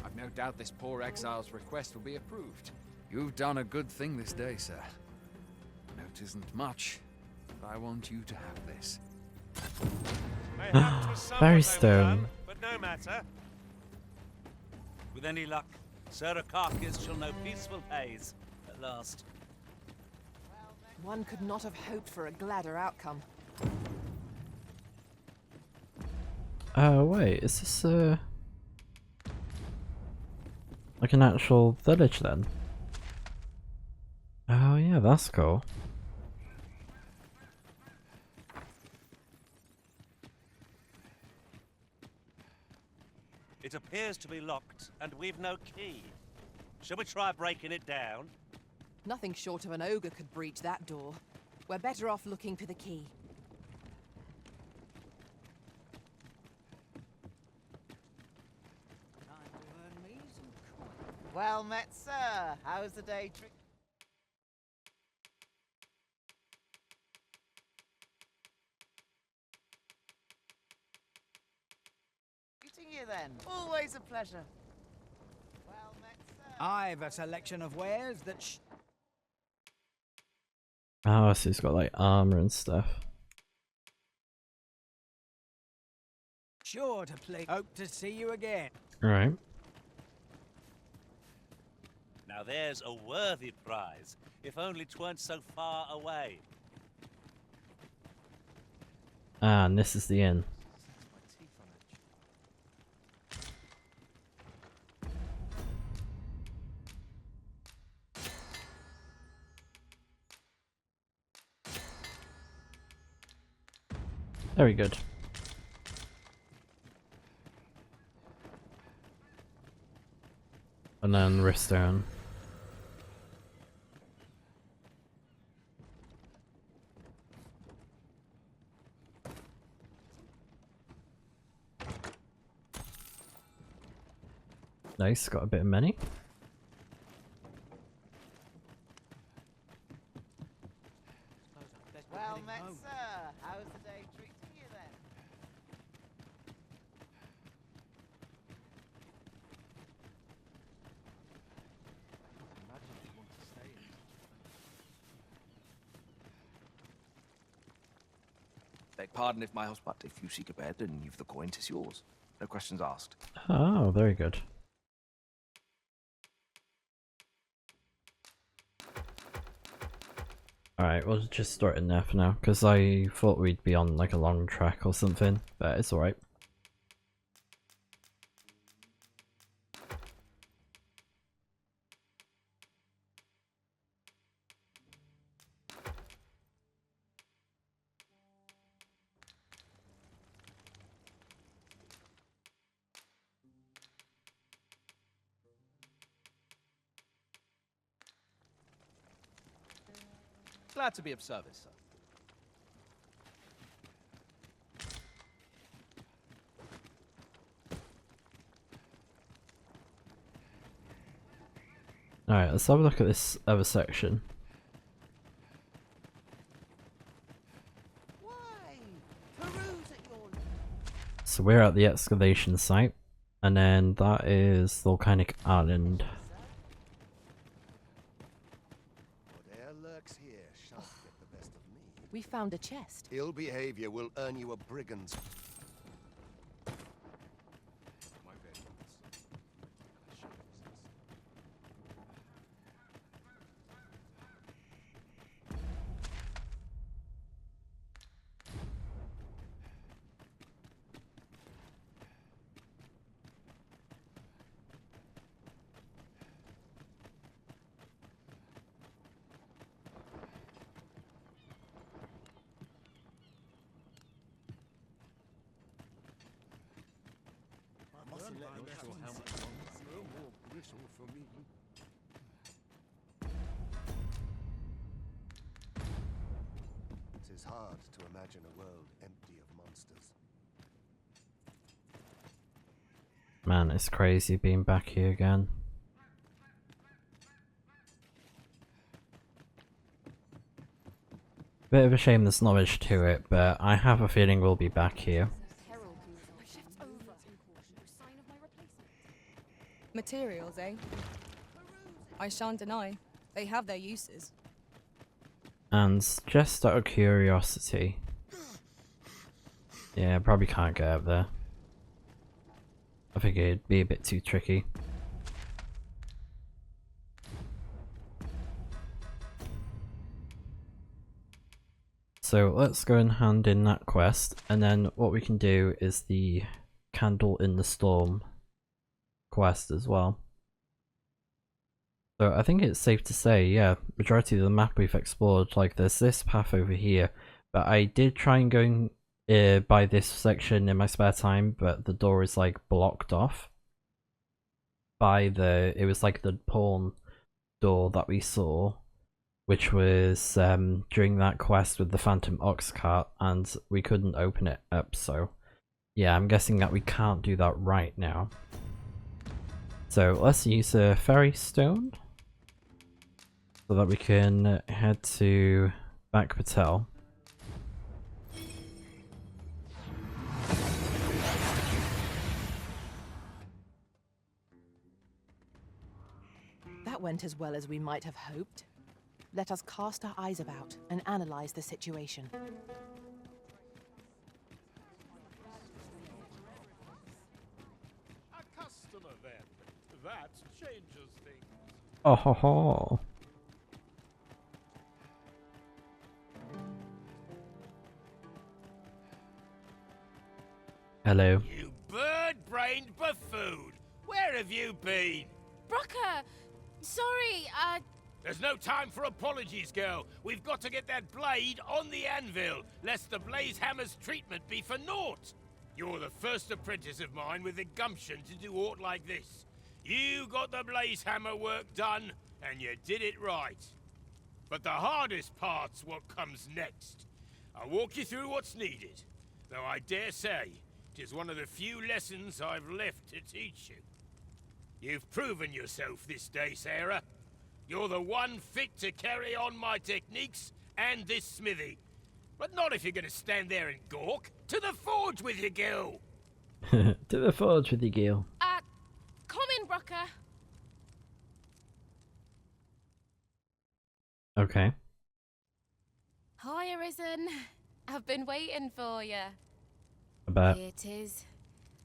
I've no doubt this poor exile's request will be approved. You've done a good thing this day, sir. Note isn't much, but I want you to have this.
Mayhap 'twas somewhat
Very
overdone,
stone.
but no matter. With any luck, Sir Karkis shall know peaceful haze at last.
One could not have hoped for a gladder outcome.
Wait, is this like an actual village then? Oh yeah, that's cool.
It appears to be locked, and we've no key. Shall we try breaking it down?
Nothing short of an ogre could breach that door. We're better off looking for the key.
Well met, sir. How's the day treating you then? Always a pleasure. Well met, sir.
I've a selection of wares that
Oh, so he's got like armor and stuff.
sure to play. Hope to see you again.
Alright.
Now there's a worthy prize, if only 'tweren't so far away.
Ah, and this is the inn. Very good. And then Riftstone. Nice, got a bit of money.
Well met, sir. How's the day treating you then?
Beg pardon if my host, but if you seek a bed and you've the coin, 'tis yours. No questions asked.
Oh, very good. Alright, we'll just start in there for now, because I thought we'd be on like a long track or something, but it's alright.
Glad to be of service, sir.
Alright, let's have a look at this other section. So we're at the excavation site, and then that is Volcanic Island.
Whatever lurks here shan't get the best of me.
We found a chest.
Ill behavior will earn you a brigand's. It is hard to imagine a world empty of monsters.
Man, it's crazy being back here again. Bit of a shame there's not much to it, but I have a feeling we'll be back here.
Materials, eh? I shan't deny. They have their uses.
And just out of curiosity, yeah, probably can't get up there. I think it'd be a bit too tricky. So let's go and hand in that quest, and then what we can do is the Candle in the Storm quest as well. So I think it's safe to say, yeah, majority of the map we've explored, like there's this path over here, but I did try and go by this section in my spare time, but the door is like blocked off by it was like the pawn door that we saw, which was during that quest with the Phantom Ox Cart, and we couldn't open it up, so yeah, I'm guessing that we can't do that right now. So let's use a Fairy Stone so that we can head to Back Patel.
That went as well as we might have hoped. Let us cast our eyes about and analyze the situation.
A customer then. That changes things.
Oh ho ho. Hello.
You bird-brained buffoon! Where have you been?
Brokker! Sorry,
There's no time for apologies, girl. We've got to get that blade on the anvil, lest the blaze hammer's treatment be for naught. You're the first apprentice of mine with the gumption to do aught like this. You got the blaze hammer work done, and you did it right. But the hardest part's what comes next. I'll walk you through what's needed, though I dare say it is one of the few lessons I've left to teach you. You've proven yourself this day, Sarah. You're the one fit to carry on my techniques and this smithy. But not if you're gonna stand there and gawk. To the forge with you, girl!
To the forge with you, Gil.
Come in, Brokker.
Okay.
Hi, Arisen. I've been waiting for you.
I bet.
Here it is.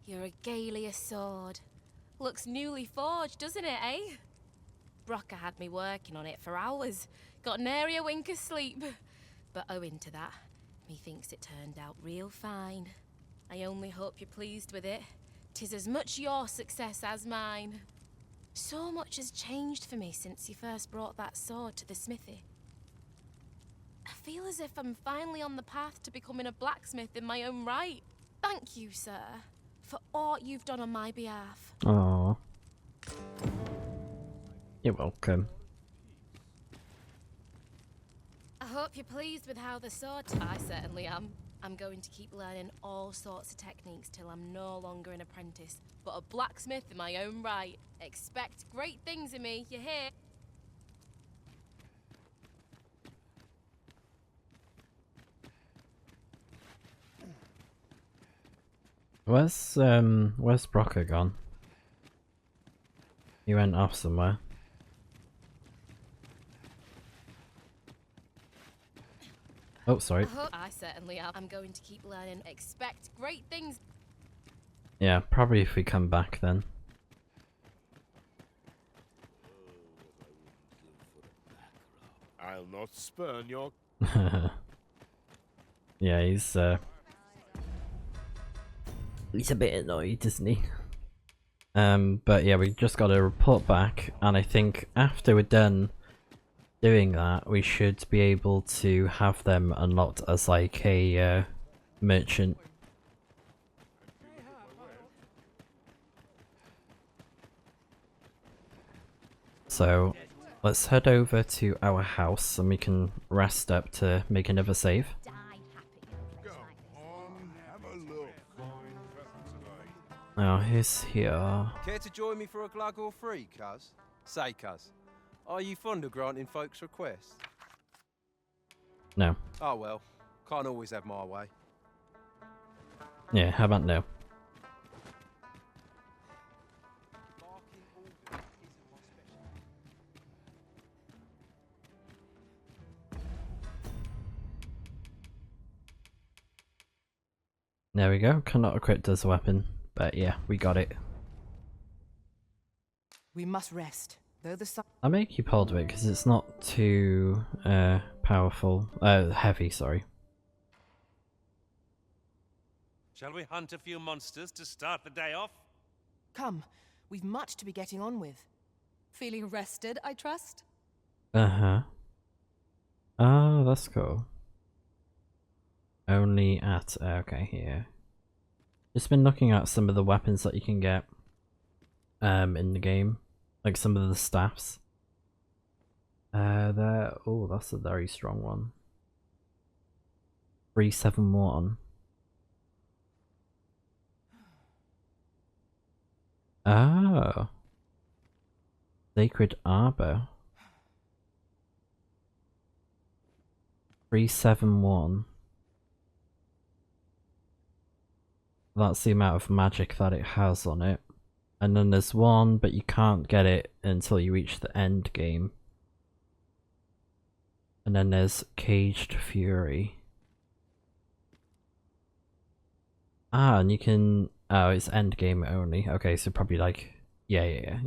Your Regalia sword. Looks newly forged, doesn't it, eh? Brokker had me working on it for hours. Got nary a wink of sleep. But owing to that, methinks it turned out real fine. I only hope you're pleased with it. 'Tis as much your success as mine. So much has changed for me since you first brought that sword to the smithy. I feel as if I'm finally on the path to becoming a blacksmith in my own right. Thank you, sir, for all you've done on my behalf.
Aww. You're welcome.
I hope you're pleased with how the sword... I certainly am. I'm going to keep learning all sorts of techniques till I'm no longer an apprentice, but a blacksmith in my own right. Expect great things of me, you hear?
Where's Brokker gone? He went off somewhere. Oh, sorry.
I certainly am. I'm going to keep learning. Expect great things.
Yeah, probably if we come back then.
I'll not spurn your...
Yeah, he's a bit annoyed, isn't he? But yeah, we just got to report back, and I think after we're done doing that, we should be able to have them unlocked as like a merchant. So let's head over to our house and we can rest up to make another save. Oh, he's here.
Care to join me for a glug or three, cuz? Say, cuz, are you fond of granting folks' requests?
No.
Oh well, can't always have my way.
Yeah, how about no? There we go, cannot equip as a weapon, but yeah, we got it.
We must rest, though the sun...
I may keep hold of it because it's not too powerful, heavy, sorry.
Shall we hunt a few monsters to start the day off?
Come, we've much to be getting on with.
Feeling rested, I trust?
Uh-huh. Oh, that's cool. Only at... okay, here. Just been looking at some of the weapons that you can get in the game. Like some of the staffs. Oh, that's a very strong one. 371. Oh. Sacred Arbor. 371. That's the amount of magic that it has on it. And then there's one, but you can't get it until you reach the end game. And then there's Caged Fury. Ah, and you can... oh, it's end game only. Okay, so probably like... yeah.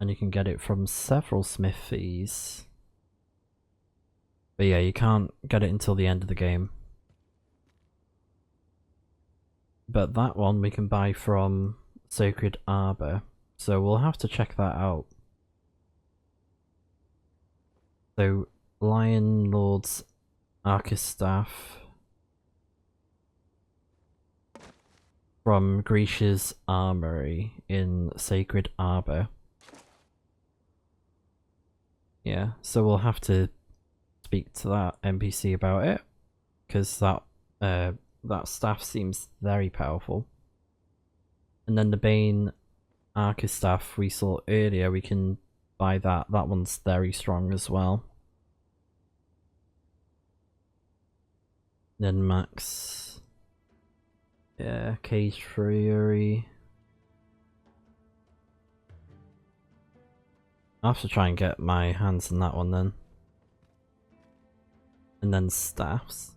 And you can get it from several smithies. But yeah, you can't get it until the end of the game. But that one we can buy from Sacred Arbor, so we'll have to check that out. So, Lion Lord's Archistaff. from Grisha's armory in Sacred Arbor. Yeah, so we'll have to speak to that NPC about it, because that staff seems very powerful. And then the Bane Arca staff we saw earlier, we can buy that. That one's very strong as well. Then Max. Yeah, Cage Fury. I'll have to try and get my hands on that one then. And then staffs.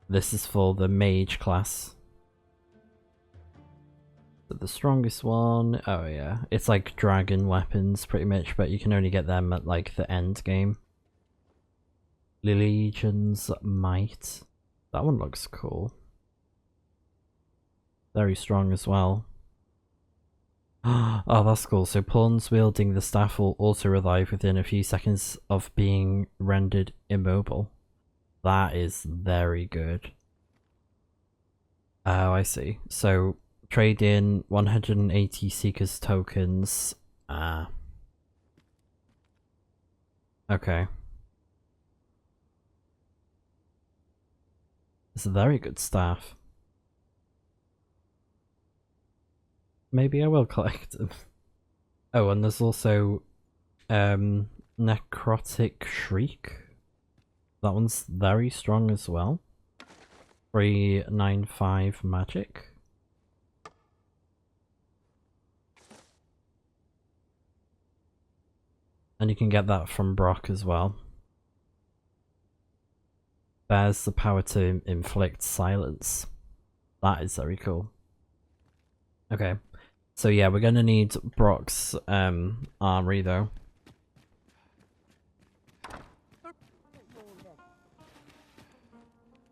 This is for the mage class. So the strongest one, oh yeah, it's like dragon weapons pretty much, but you can only get them at like the end game. Legion's Might. That one looks cool. Very strong as well. Oh, that's cool. So pawns wielding the staff will also revive within a few seconds of being rendered immobile. That is very good. Oh, I see. So trade in 180 Seekers tokens. Ah. Okay. It's a very good staff. Maybe I will collect them. Oh, and there's also Necrotic Shriek. That one's very strong as well. 395 magic. And you can get that from Brock as well. Bears the power to inflict silence. That is very cool. Okay. So yeah, we're gonna need Brock's armory though.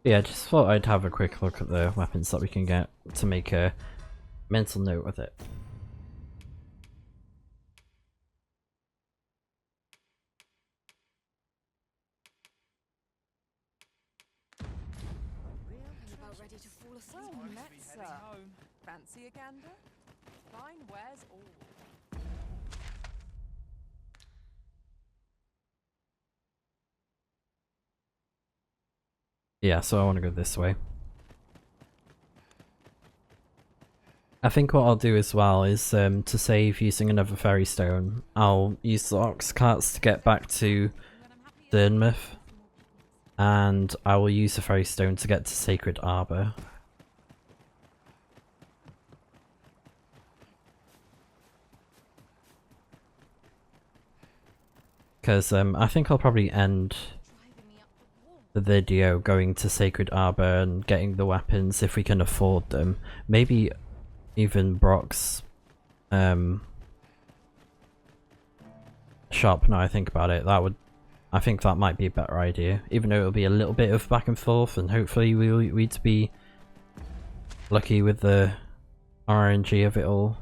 Yeah, just thought I'd have a quick look at the weapons that we can get to make a mental note with it.
About ready to fall asleep.
Well met, sir. Fancy a gander? Fine wares all.
Yeah, so I want to go this way. I think what I'll do as well is to save using another ferry stone, I'll use the ox carts to get back to Durnmouth, and I will use the ferry stone to get to Sacred Arbor. Because I think I'll probably end the video going to Sacred Arbor and getting the weapons if we can afford them. Maybe even Brock's shop, now I think about it. I think that might be a better idea. Even though it'll be a little bit of back and forth, and hopefully we'd be lucky with the RNG of it all.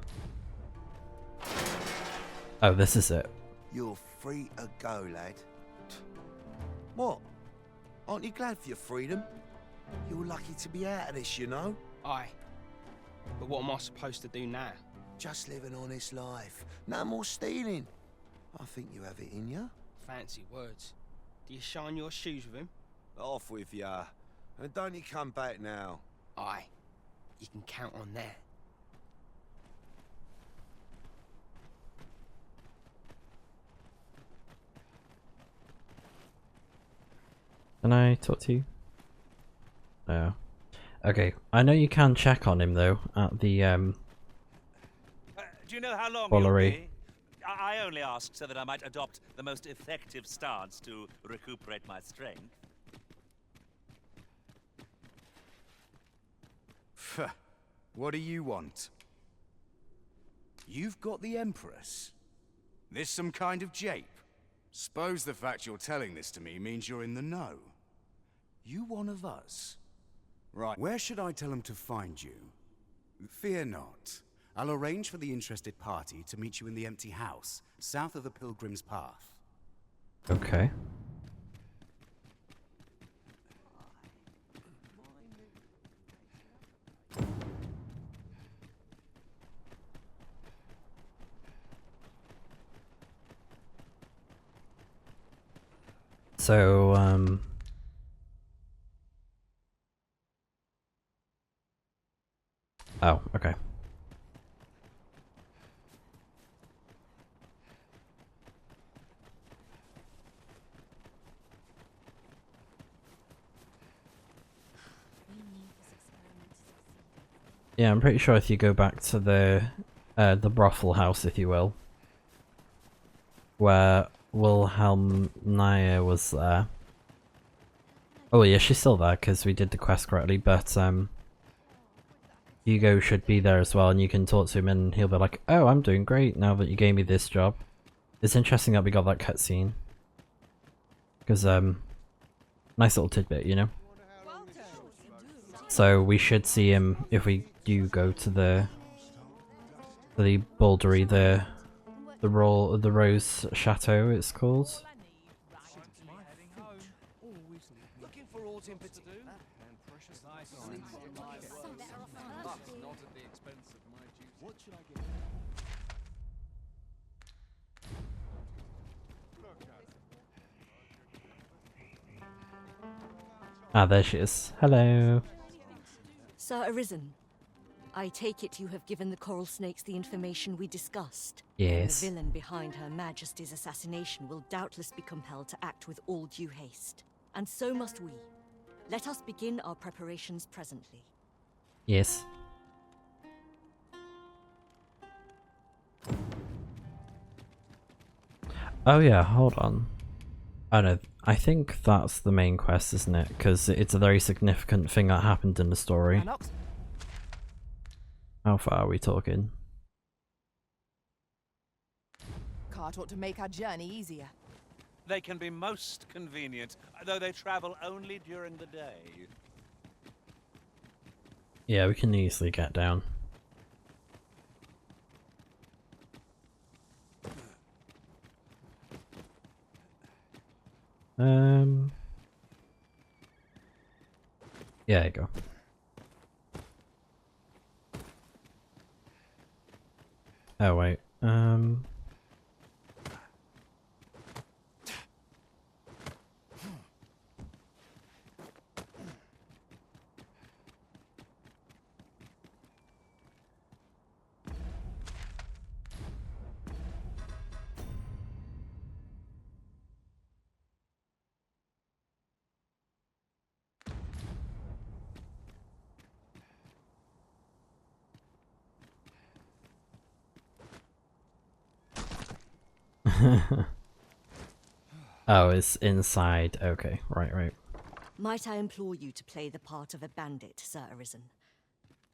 Oh, this is it.
You're free to go, lad. What? Aren't you glad for your freedom? You're lucky to be out of this, you know?
Aye. But what am I supposed to do now?
Just live an honest life. No more stealing. I think you have it in you.
Fancy words. Do you shine your shoes with him?
Off with ya. And don't you come back now.
Aye. You can count on that.
Can I talk to you? Oh. Okay, I know you can check on him though, at the
do you know how long you'll be? I only ask so that I might adopt the most effective stance to recuperate my strength.
What do you want? You've got the Empress? This some kind of jape? Suppose the fact you're telling this to me means you're in the know. You one of us? Right, where should I tell them to find you? Fear not. I'll arrange for the interested party to meet you in the empty house, south of the Pilgrim's Path.
Okay. So, oh, okay. Yeah, I'm pretty sure if you go back to the brothel house, if you will, where Wilhelmina was there. Oh yeah, she's still there because we did the quest correctly, but Hugo should be there as well, and you can talk to him and he'll be like, oh, I'm doing great now that you gave me this job. It's interesting that we got that cutscene. Because, nice little tidbit, you know? So we should see him if we do go to the Baldery, the Rose Chateau it's called. Ah, there she is. Hello.
Sir Arisen, I take it you have given the Coral Snakes the information we discussed.
Yes.
The villain behind Her Majesty's assassination will doubtless be compelled to act with all due haste. And so must we. Let us begin our preparations presently.
Yes. Oh yeah, hold on. Oh no, I think that's the main quest, isn't it? Because it's a very significant thing that happened in the story. How far are we talking?
Cart ought to make our journey easier.
They can be most convenient, though they travel only during the day.
Yeah, we can easily get down. Yeah, there you go. Oh wait, oh, it's inside. Okay, right.
Might I implore you to play the part of a bandit, Sir Arisen?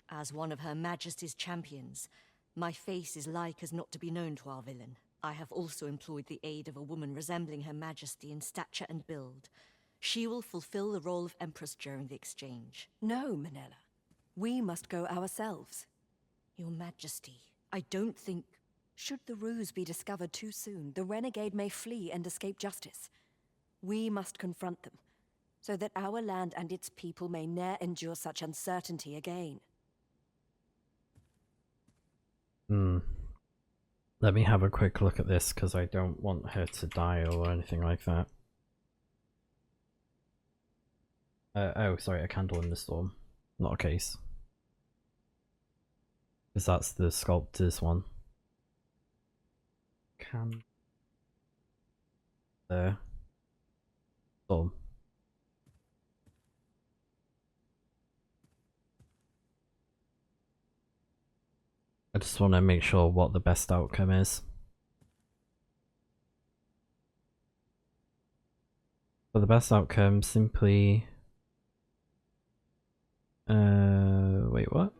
As one of Her Majesty's champions, my face is like as not to be known to our villain. I have also employed the aid of a woman resembling Her Majesty in stature and build. She will fulfill the role of Empress during the exchange.
No, Manella. We must go ourselves.
Your Majesty, I don't think...
Should the ruse be discovered too soon, the renegade may flee and escape justice. We must confront them, so that our land and its people may ne'er endure such uncertainty again.
Let me have a quick look at this, because I don't want her to die or anything like that. Oh, sorry, a candle in the storm. Not a case. Because that's the sculptor's one. There. Storm. I just want to make sure what the best outcome is. For the best outcome, simply... wait, what?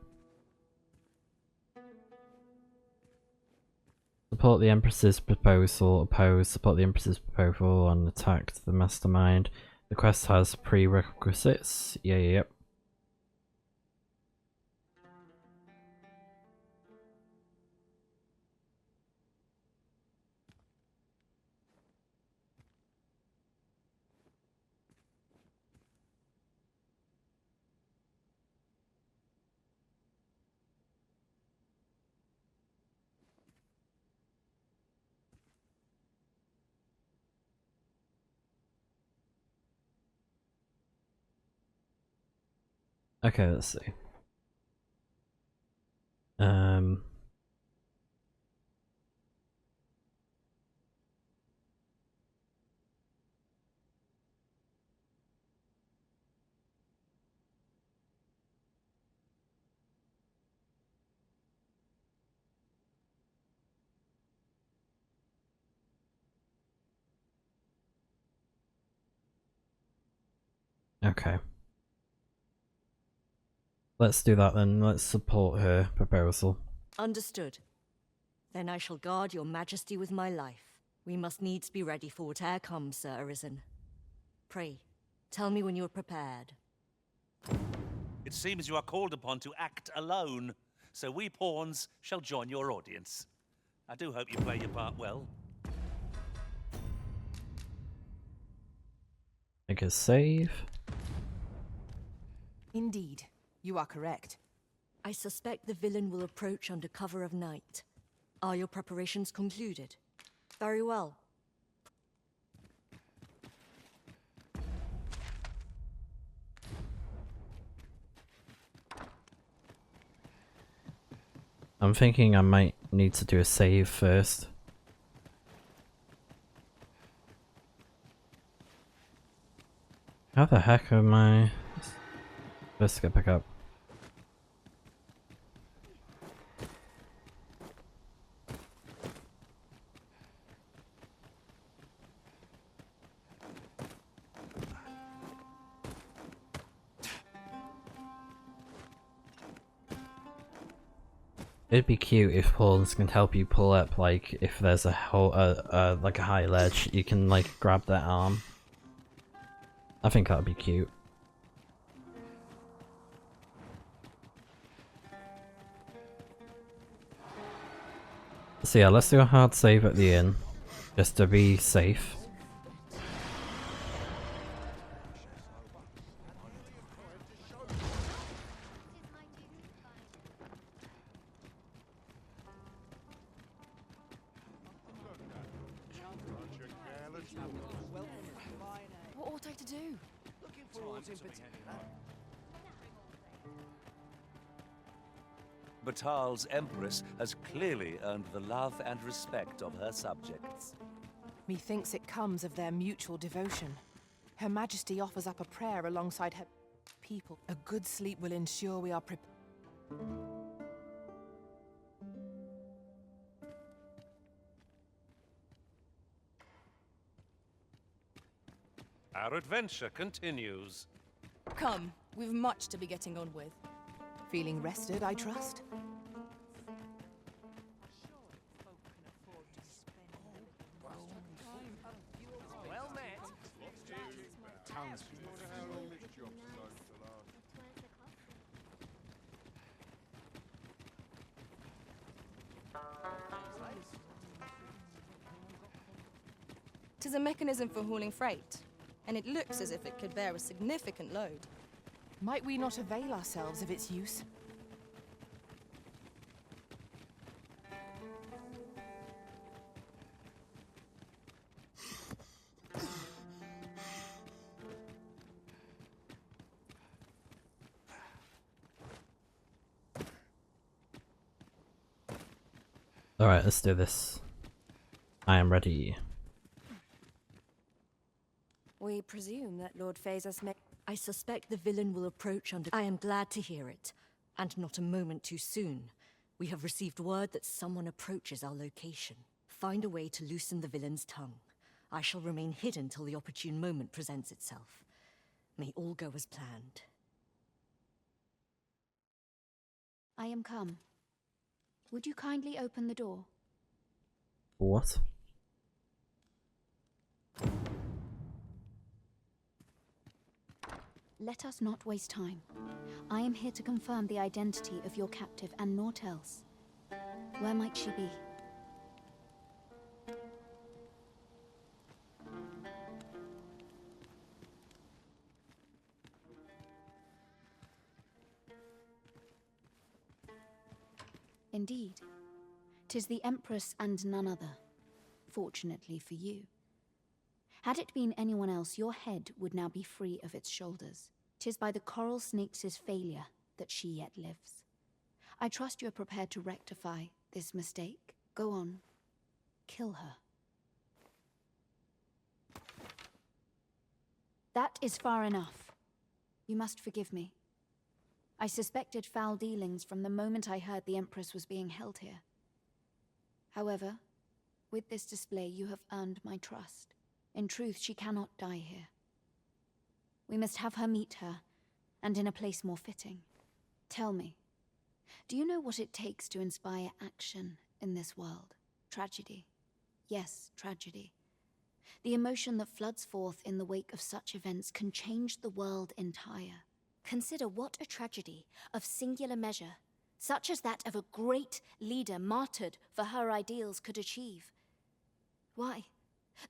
Support the Empress's proposal, oppose, support the Empress's proposal, and attack the mastermind. The quest has prerequisites. Yep. Okay, let's see. Okay. Let's do that then. Let's support her proposal.
Understood. Then I shall guard your majesty with my life. We must needs be ready for whate'er comes, Sir Arisen. Pray, tell me when you are prepared.
It seems you are called upon to act alone, so we pawns shall join your audience. I do hope you play your part well.
Make a save.
Indeed, you are correct.
I suspect the villain will approach under cover of night. Are your preparations concluded? Very well.
I'm thinking I might need to do a save first. How the heck am I supposed to get back up? It'd be cute if pawns can help you pull up, like if there's a whole like a high ledge, you can like grab their arm. I think that'd be cute. So yeah, let's do a hard save at the inn, just to be safe.
What ought I to do?
Batal's Empress has clearly earned the love and respect of her subjects.
Methinks it comes of their mutual devotion. Her Majesty offers up a prayer alongside her people. A good sleep will ensure we are prepared.
Our adventure continues.
Come, we've much to be getting on with.
Feeling rested, I trust?
Well met.
Tis a mechanism for hauling freight, and it looks as if it could bear a significant load.
Might we not avail ourselves of its use?
Alright, let's do this. I am ready.
We presume that Lord Phaesus may—
I suspect the villain will approach under— I am glad to hear it, and not a moment too soon. We have received word that someone approaches our location. Find a way to loosen the villain's tongue. I shall remain hidden till the opportune moment presents itself. May all go as planned.
I am come. Would you kindly open the door?
What?
Let us not waste time. I am here to confirm the identity of your captive and naught else. Where might she be? Indeed. 'Tis the Empress and none other. Fortunately for you. Had it been anyone else, your head would now be free of its shoulders. 'Tis by the coral snakes' failure that she yet lives. I trust you are prepared to rectify this mistake. Go on. Kill her. That is far enough. You must forgive me. I suspected foul dealings from the moment I heard the Empress was being held here. However, with this display you have earned my trust. In truth, she cannot die here. We must have her meet her, and in a place more fitting. Tell me, do you know what it takes to inspire action in this world? Tragedy. Yes, tragedy. The emotion that floods forth in the wake of such events can change the world entire. Consider what a tragedy of singular measure, such as that of a great leader martyred for her ideals, could achieve. Why,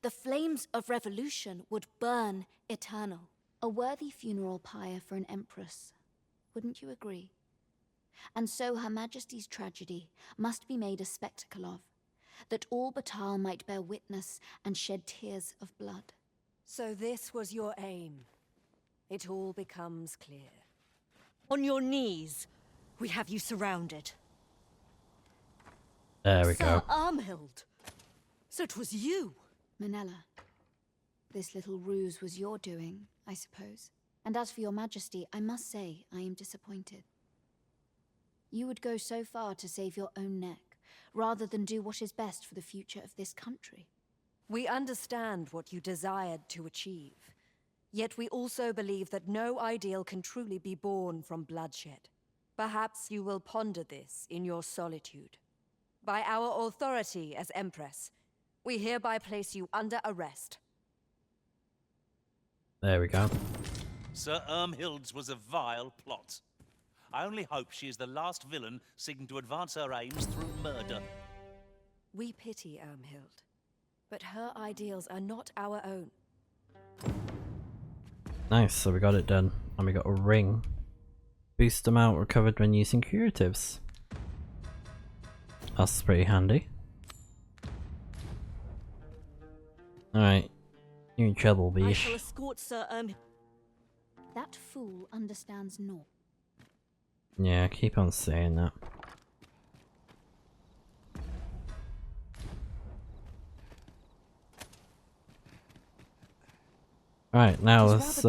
the flames of revolution would burn eternal. A worthy funeral pyre for an empress, wouldn't you agree? And so Her Majesty's tragedy must be made a spectacle of, that all Batal might bear witness and shed tears of blood.
So this was your aim. It all becomes clear. On your knees, we have you surrounded.
There we
Sir
go.
Armhild! So it was you!
Manella, this little ruse was your doing, I suppose. And as for your Majesty, I must say I am disappointed. You would go so far to save your own neck, rather than do what is best for the future of this country.
We understand what you desired to achieve. Yet we also believe that no ideal can truly be born from bloodshed. Perhaps you will ponder this in your solitude. By our authority as Empress, we hereby place you under arrest.
There we go.
Sir Ermhild's was a vile plot. I only hope she is the last villain seeking to advance her aims through murder.
We pity Ermhild, but her ideals are not our own.
Nice, so we got it done. And we got a ring. Boost amount recovered when using curatives. That's pretty handy. Alright. You're in trouble,
I
bish.
shall escort Sir Ermhild. That fool understands naught.
Yeah, keep on saying that. Right, now let's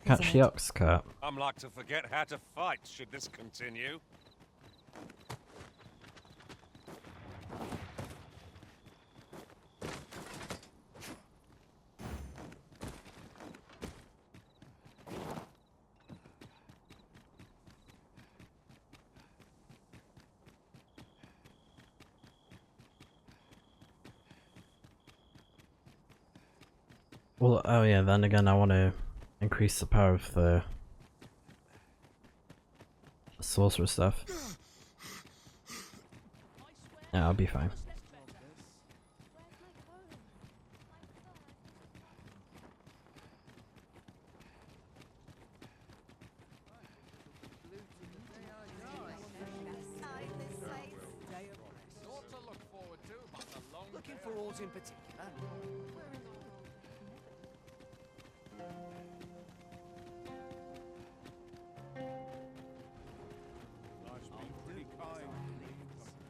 catch the ox cart.
I'm like to forget how to fight should this continue.
Well, oh yeah, then again I want to increase the power of the sorcerer stuff. Yeah, I'll be fine.
Looking for aught in particular?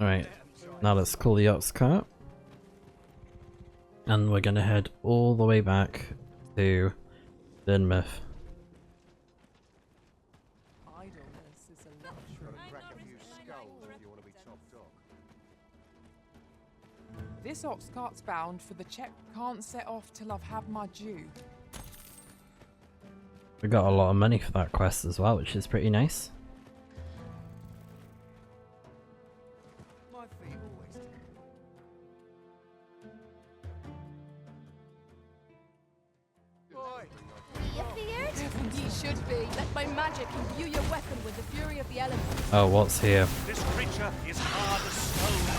Alright, now let's call the ox cart. And we're gonna head all the way back to Dinmouth.
This ox cart's bound for the check can't set off till I've had my due.
We got a lot of money for that quest as well, which is pretty nice.
Ye should be. Let my magic imbue your weapon with the fury of the elements.
Oh, what's here?
This creature is hard as stone,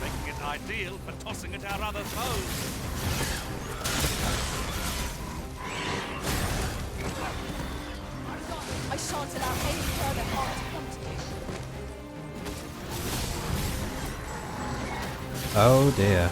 making it ideal for tossing at our other foes.
I shan't allow any further harm to come to you.
Oh dear.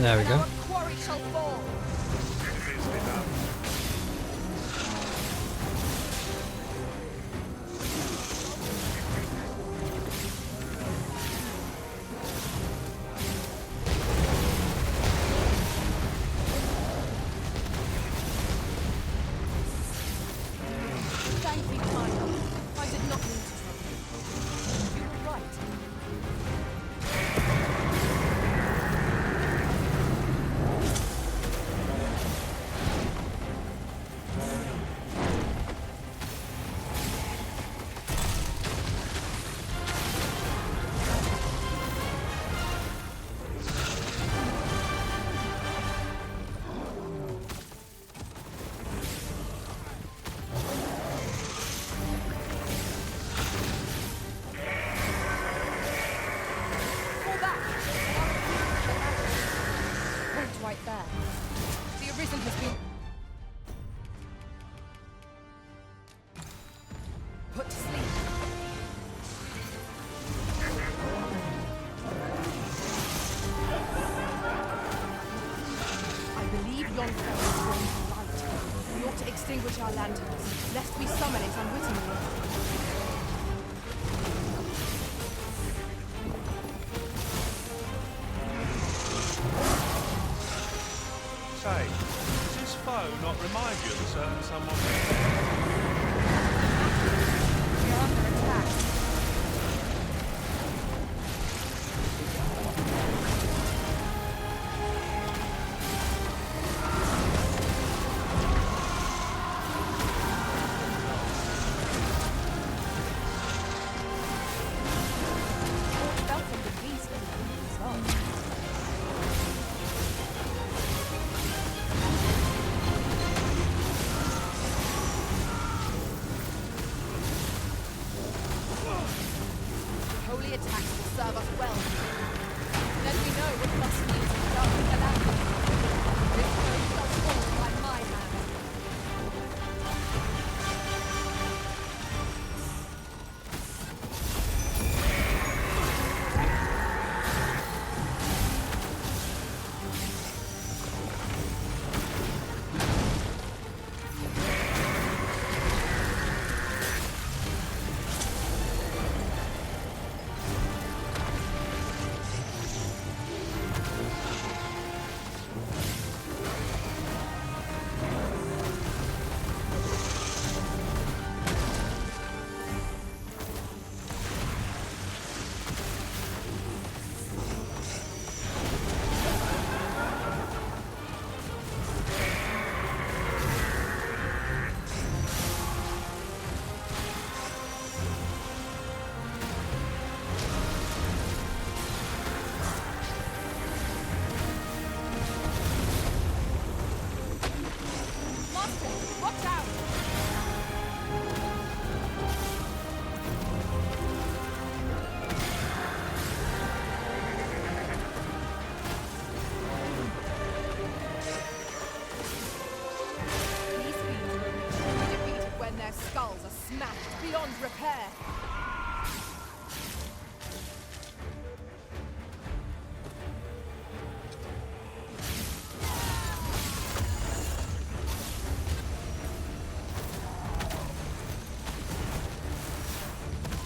There we
and
go.
our quarry shall fall.
Thank you, Tyler. I did not mean to trouble you. You were right. Right there. The Arisen has been put to sleep. I believe yon fell is going to light. We ought to extinguish our lanterns, lest we summon it unwittingly.
Say, does this foe not remind you of a certain someone?
We are under attack. I felt from the beast and the result. Holy attacks will serve us well. Then we know what must means to start with the land. This foe shall fall by my hand. Watch out! These fiends will be truly defeated when their skulls are smashed beyond repair.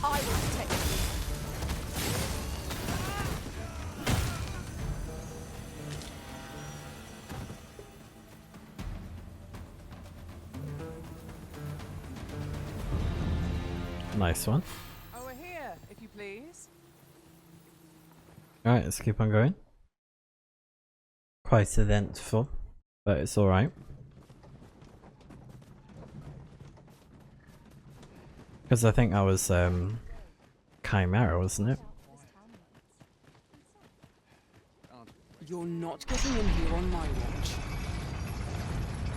I will protect you.
Nice one.
Over here, if you please.
Alright, let's keep on going. Quite eventful, but it's alright. Because I think that was Chimera, wasn't it?
You're not getting in here on my watch.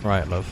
Right, love.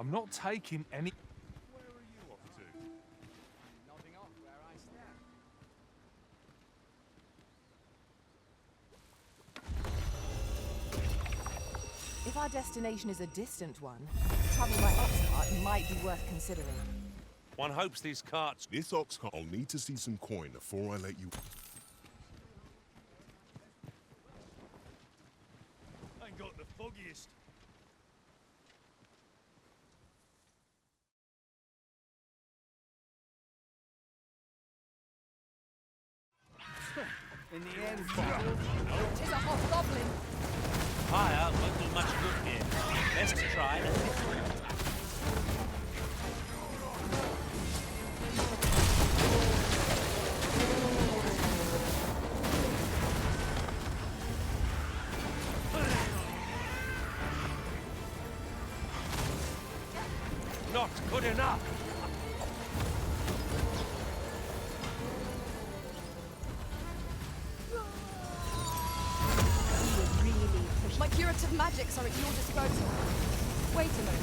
I'm not taking any... Where are you off to?
Nodding off where I stand.
If our destination is a distant one, travel by ox cart might be worth considering.
One hopes these carts...
This ox cart, I'll need to see some coin before I let you...
Ain't got the foggiest.
In the end,
Tis a hobgoblin.
Fire won't do much good here. Best try a different. Not good enough.
My curative magics are at your disposal. Wait a moment.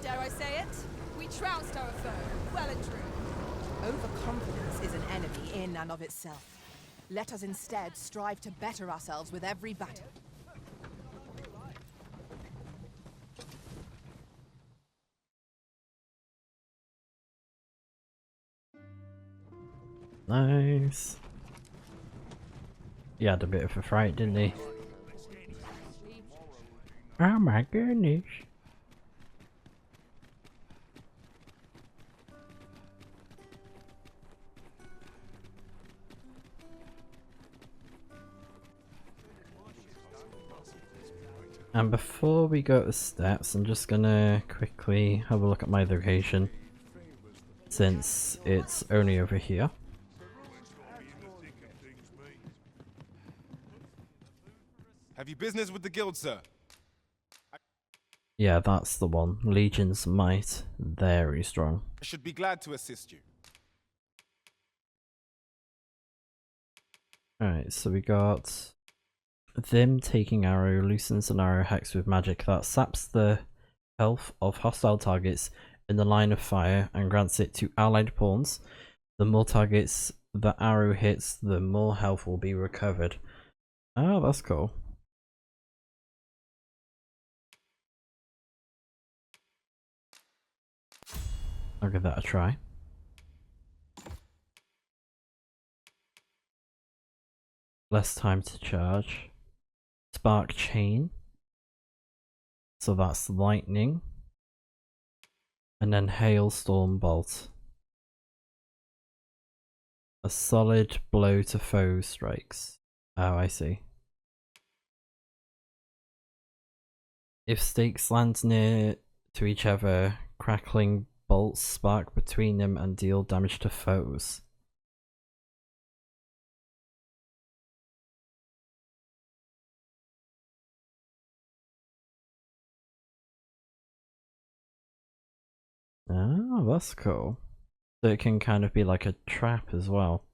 Dare I say it? We trounced our foe, well and true.
Overconfidence is an enemy in and of itself. Let us instead strive to better ourselves with every battle.
Nice. He had a bit of a fright, didn't he? Oh my goodness. And before we go to the steps, I'm just gonna quickly have a look at my location, since it's only over here.
Have you business with the guild, sir?
Yeah, that's the one. Legion's might. Very strong.
I should be glad to assist you.
Alright, so we got them taking arrow, loosens an arrow hex with magic that saps the health of hostile targets in the line of fire and grants it to allied pawns. The more targets the arrow hits, the more health will be recovered. Oh, that's cool. I'll give that a try. Less time to charge. Spark chain. So that's lightning. And then hailstorm bolt. A solid blow to foe strikes. Oh, I see. If stakes land near to each other, crackling bolts spark between them and deal damage to foes. Oh, that's cool. So it can kind of be like a trap as well.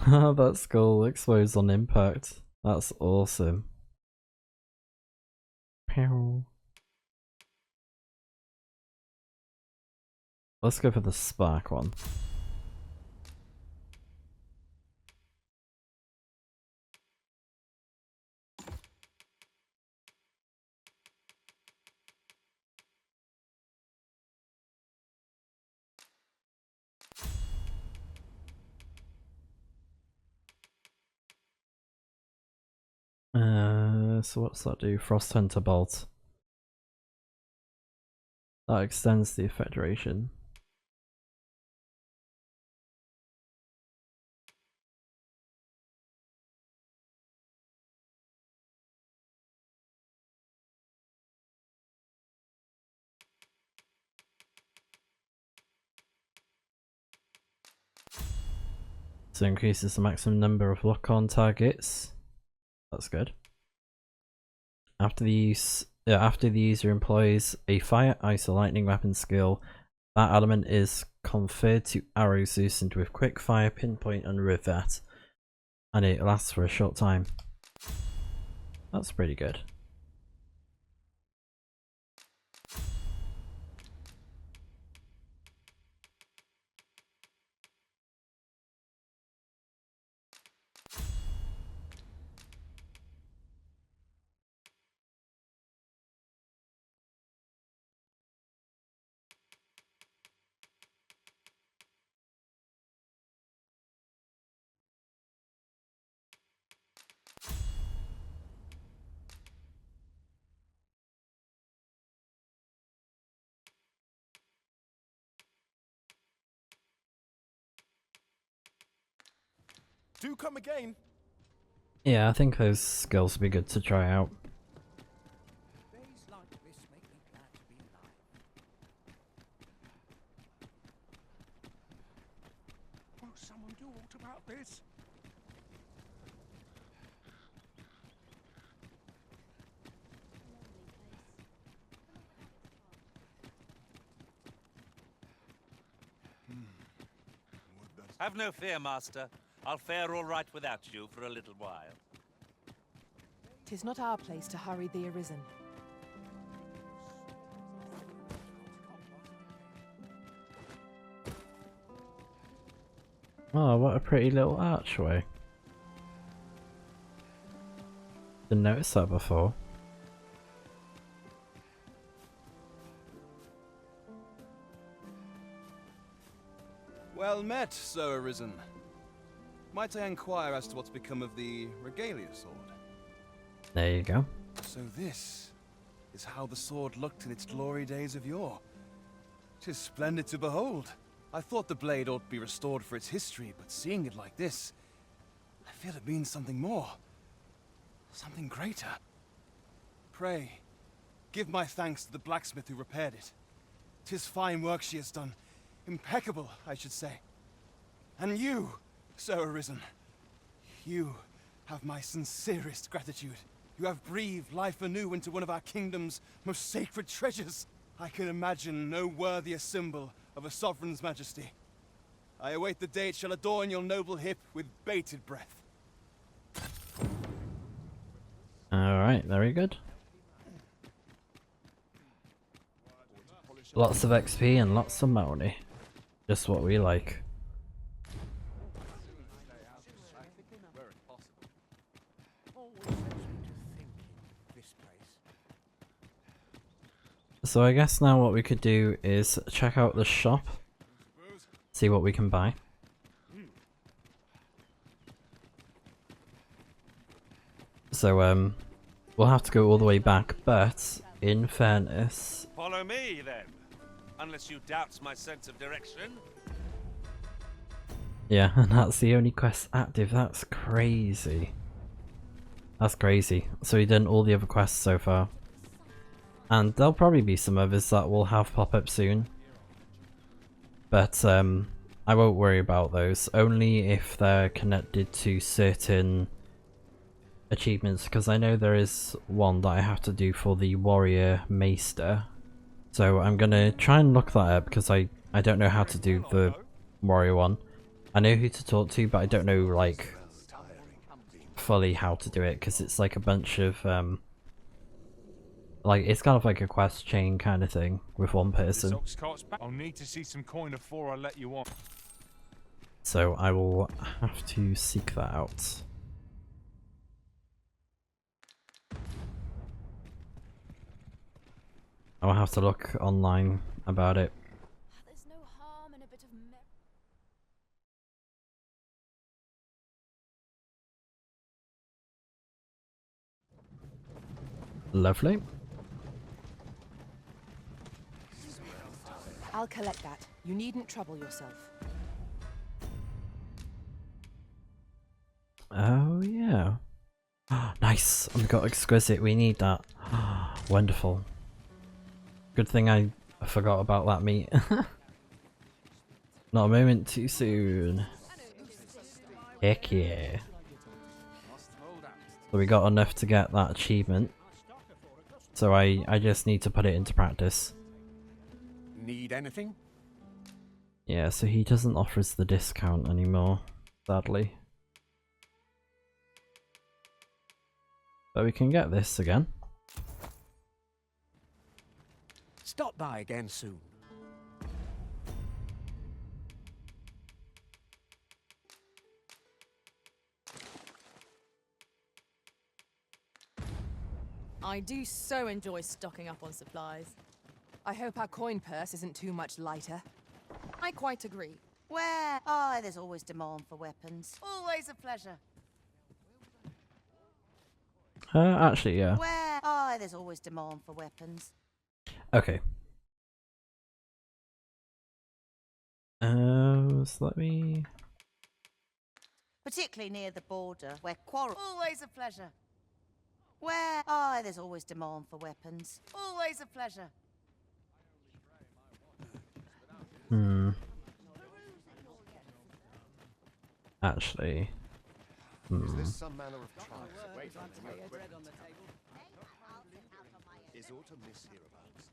Oh, that's cool. Explodes on impact. That's awesome. Pew. Let's go for the spark one. So what's that do? Frost Hunter Bolt. That extends the effect duration. So increases the maximum number of lock-on targets. That's good. After the user employs a fire, ice, or lightning weapon skill, that element is conferred to arrows loosened with quick fire, pinpoint, and rivet, and it lasts for a short time. That's pretty good.
Do come again.
Yeah, I think those skills would be good to try out.
Days like this make me glad to be alive. Will someone do aught about this?
Have no fear, Master. I'll fare all right without you for a little while.
'Tis not our place to hurry the Arisen.
Oh, what a pretty little archway. Didn't notice that before.
Well met, Sir Arisen. Might I inquire as to what's become of the Regalia sword?
There you go.
So this is how the sword looked in its glory days of yore. 'Tis splendid to behold. I thought the blade ought to be restored for its history, but seeing it like this, I feel it means something more. Something greater. Pray, give my thanks to the blacksmith who repaired it. 'Tis fine work she has done. Impeccable, I should say. And you, Sir Arisen, you have my sincerest gratitude. You have breathed life anew into one of our kingdom's most sacred treasures. I can imagine no worthier symbol of a sovereign's majesty. I await the day it shall adorn your noble hip with bated breath.
Alright, very good. Lots of XP and lots of money. Just what we like. So I guess now what we could do is check out the shop, see what we can buy. So we'll have to go all the way back, but in fairness...
Follow me, then. Unless you doubt my sense of direction.
Yeah, and that's the only quest active. That's crazy. That's crazy. So we've done all the other quests so far. And there'll probably be some others that will have pop up soon. But I won't worry about those. Only if they're connected to certain achievements. Because I know there is one that I have to do for the Warrior Maester. So I'm gonna try and look that up because I don't know how to do the Warrior one. I know who to talk to, but I don't know like fully how to do it because it's like a bunch of like it's kind of like a quest chain kind of thing with one person.
I'll need to see some coin before I let you on.
So I will have to seek that out. I'll have to look online about it.
There's no harm in a bit of
Lovely.
I'll collect that. You needn't trouble yourself.
Oh yeah. Nice. We've got exquisite. We need that. Wonderful. Good thing I forgot about that meat. Not a moment too soon. Heck yeah. So we got enough to get that achievement. So I just need to put it into practice.
Need anything?
Yeah, so he doesn't offer us the discount anymore, sadly. But we can get this again.
Stop by again soon.
I do so enjoy stocking up on supplies.
I hope our coin purse isn't too much lighter.
I quite agree.
Where? Oh, there's always demand for weapons. Always a pleasure.
Actually, yeah.
Where? Oh, there's always demand for weapons.
Okay. So let me...
Particularly near the border, where quarrel... Always a pleasure. Where? Oh, there's always demand for weapons. Always a pleasure.
Actually...
Is this some manner of trial? Is aught amiss hereabouts?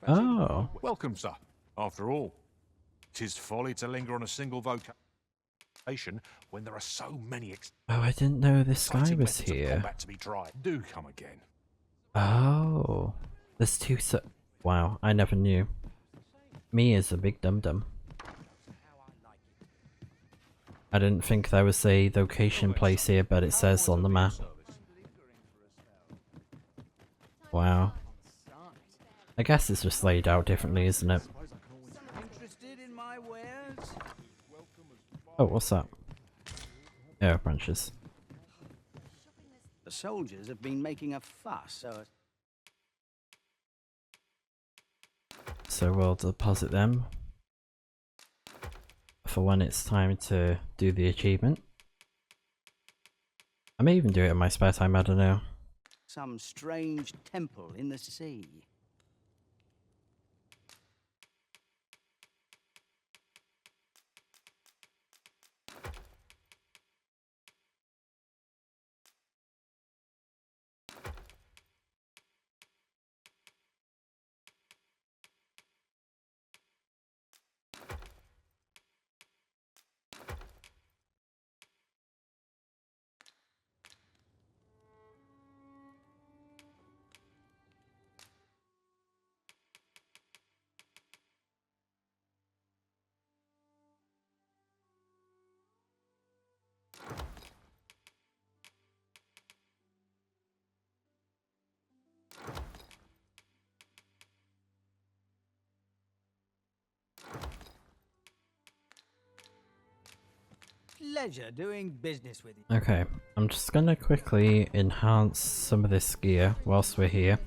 Oh.
Welcome, sir. After all, 'tis folly to linger on a single vocation when there are so many
Oh, I didn't know this guy
exciting
was
methods of
here.
combat to be tried. Do come again.
Oh. There's two Wow, I never knew. Me is a big dum-dum. I didn't think there was a location place here, but it says on the map. Wow. I guess it's just laid out differently, isn't it?
Interested in my wares?
Oh, what's that? Oh, branches.
The soldiers have been making a fuss,
So we'll deposit them for when it's time to do the achievement. I may even do it in my spare time, I don't know.
some strange temple in the sea. Pleasure doing business with you.
Okay, I'm just gonna quickly enhance some of this gear whilst we're here.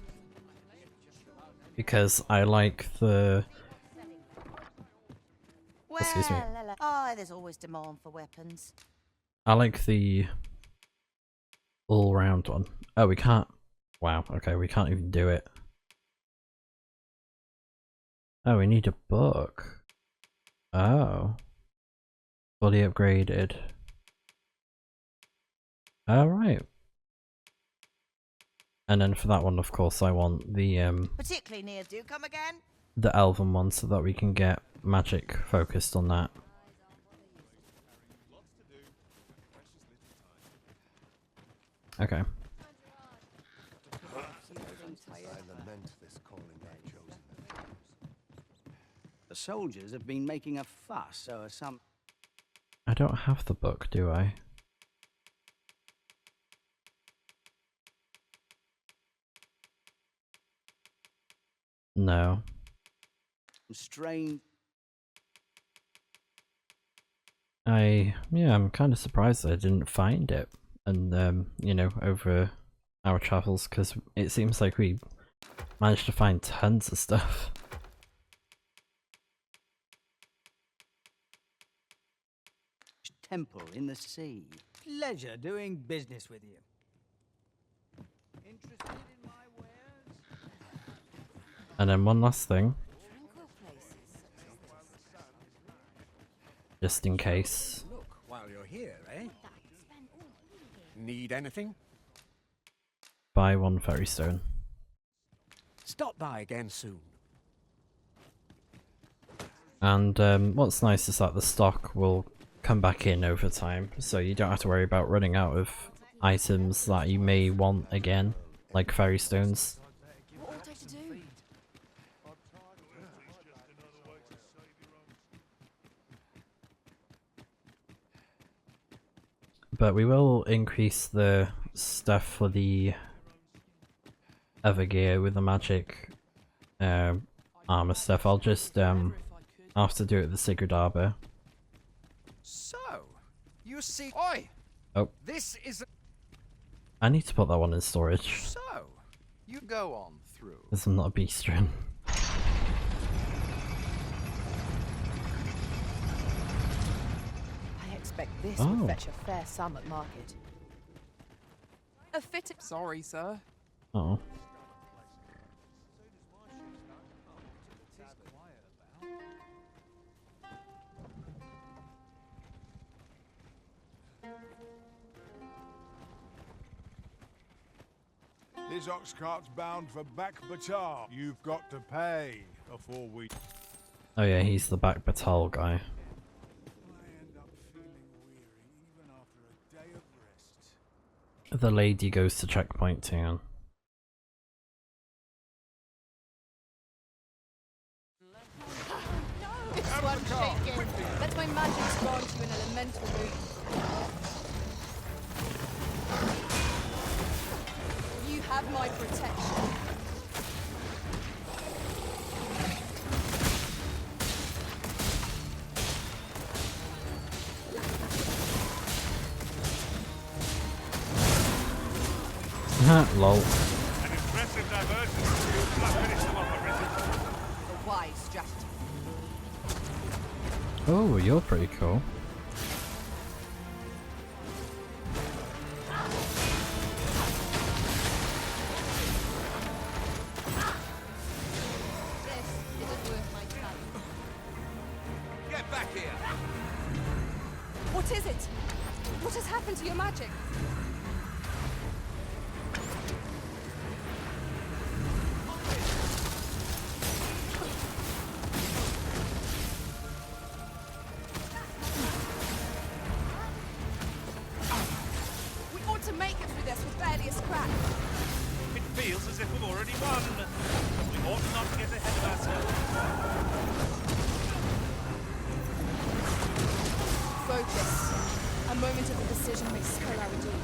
Because I like the... Excuse me.
Oh, there's always demand for weapons.
I like the all-round one. Oh, we can't... Wow, okay, we can't even do it. Oh, we need a book. Oh. Fully upgraded. Alright. And then for that one, of course, I want the
Particularly near. Do come again?
the elven one so that we can get magic focused on that. Okay.
The soldiers have been making a fuss over some...
I don't have the book, do I? No.
strange...
Yeah, I'm kind of surprised I didn't find it. And, you know, over our travels, because it seems like we managed to find tons of stuff.
temple in the sea. Pleasure doing business with you. Interested in my wares?
And then one last thing. Just in case.
Look while you're here, eh?
Need anything?
Buy 1 fairy stone.
Stop by again soon.
And what's nice is that the stock will come back in over time, so you don't have to worry about running out of items that you may want again, like fairy stones.
What ought I to do?
But we will increase the stuff for the other gear with the magic armor stuff. I'll just have to do it with the Sacred Arbor.
So, you see, oi!
Oh,
This is.
I need to put that one in storage.
So, you go on through.
Because I'm not a beastren.
I expect this
Oh.
will fetch a fair sum at market.
A fit.
Sorry, sir.
Oh.
This ox cart's bound for Back Batar. You've got to pay before we.
Oh yeah, he's the back batal guy. The lady goes to checkpoint town.
This one shaking. Let my magic grant you an elemental boon. You have my protection.
Lol.
An impressive diversion. I'll finish them off already.
A wise strategy.
Oh, you're pretty cool.
This isn't worth my time.
Get back here!
What is it? What has happened to your magic? We ought to make it through this with barely a scratch.
It feels as if we've already won. But we ought not to get ahead of ourselves.
Focus. A moment of indecision may spell our doom.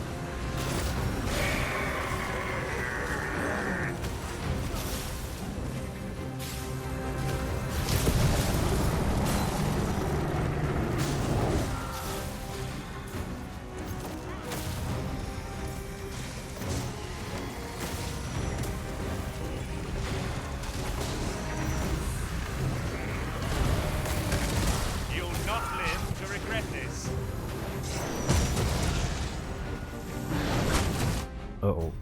You'll not live to regret this.
Uh-oh.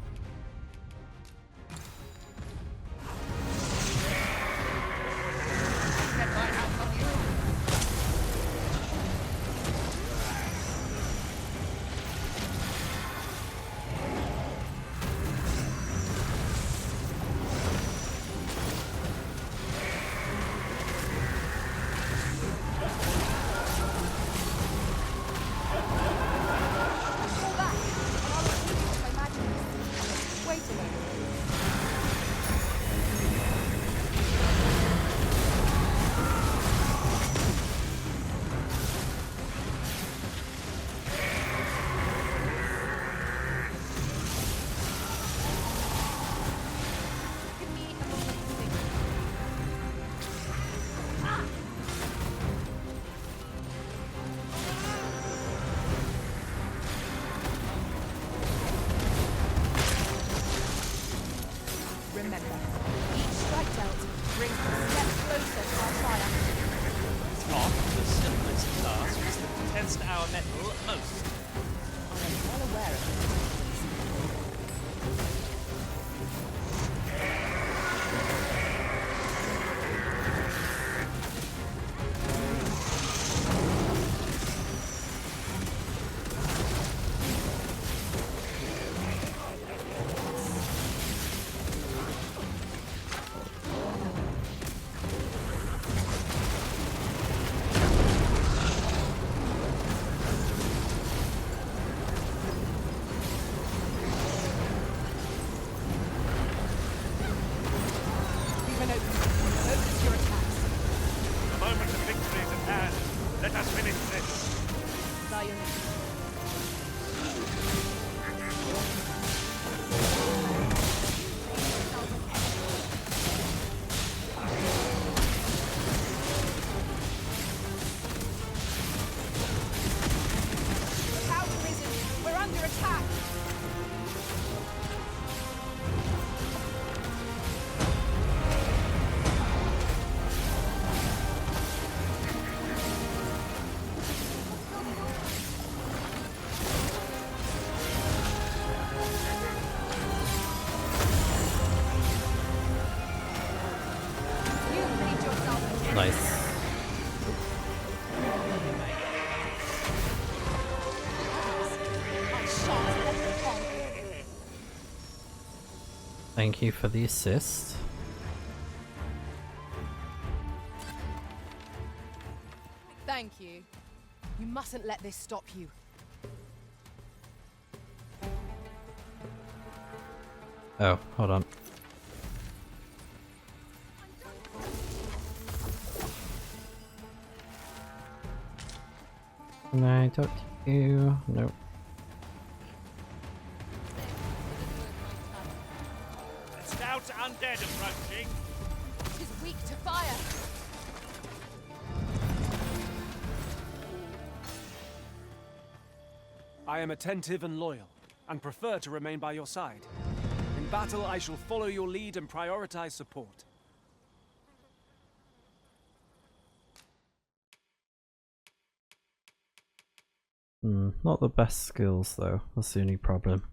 Fall back, and I'll attribute it to my magic. Wait a moment. Give me a moment to think. Remember, each strike dealt brings us a step closer to our triumph.
Not the simplest tasks that test our mettle most.
I am well aware of this.
Nice. Thank you for the assist.
Thank you. You mustn't let this stop you.
Oh, hold on. Can I talk to you? Nope.
Stout undead approaching.
It is weak to fire.
I am attentive and loyal, and prefer to remain by your side. In battle, I shall follow your lead and prioritize support.
Not the best skills though, that's the only problem.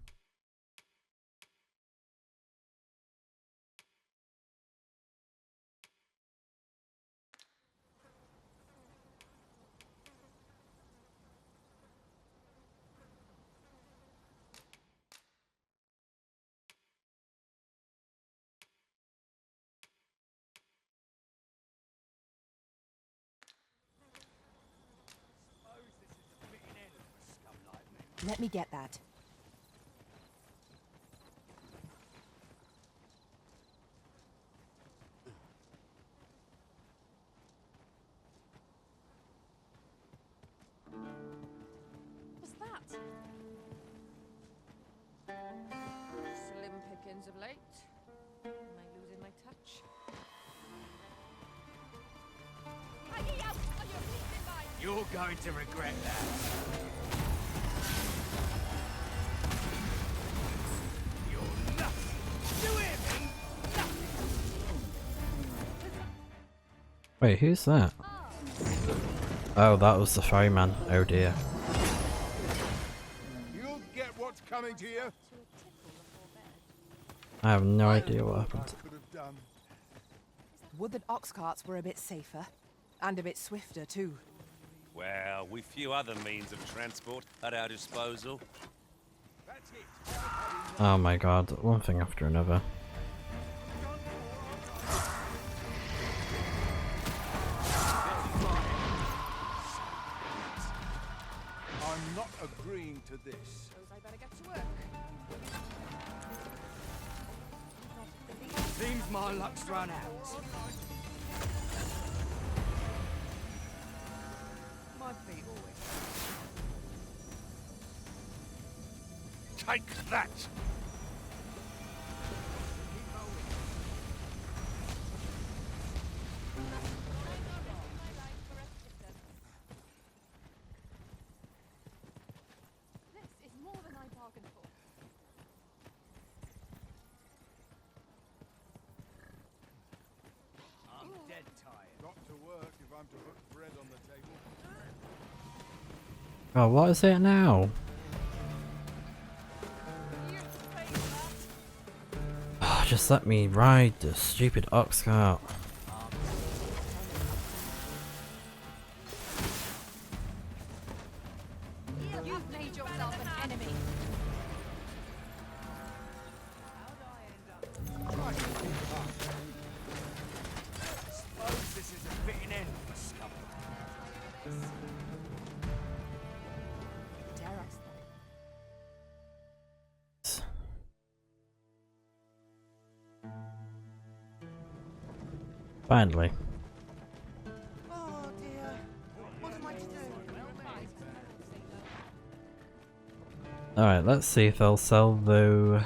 Let me get that.
What's that? Slim pickings of late. Am I losing my touch?
You're going to regret that. You're nothing. You hear me? Nothing.
Wait, who's that? Oh, that was the ferryman. Oh dear.
You'll get what's coming to you.
I have no idea what happened.
Would that ox carts were a bit safer. And a bit swifter too.
Well, with few other means of transport at our disposal.
Oh my god, one thing after another.
I'm not agreeing to this.
Suppose I better get to work.
Seems my luck's run out. My feet always.
Take that!
This is more than I bargained for.
I'm dead tired.
Got to work if I'm to put bread on the table.
Oh, what is it now? Oh, just let me ride the stupid ox cart.
You've made yourself an enemy.
Suppose this is a fitting end for scum.
Dare I say?
Finally.
Oh dear. What am I to do?
Alright, let's see if they'll sell the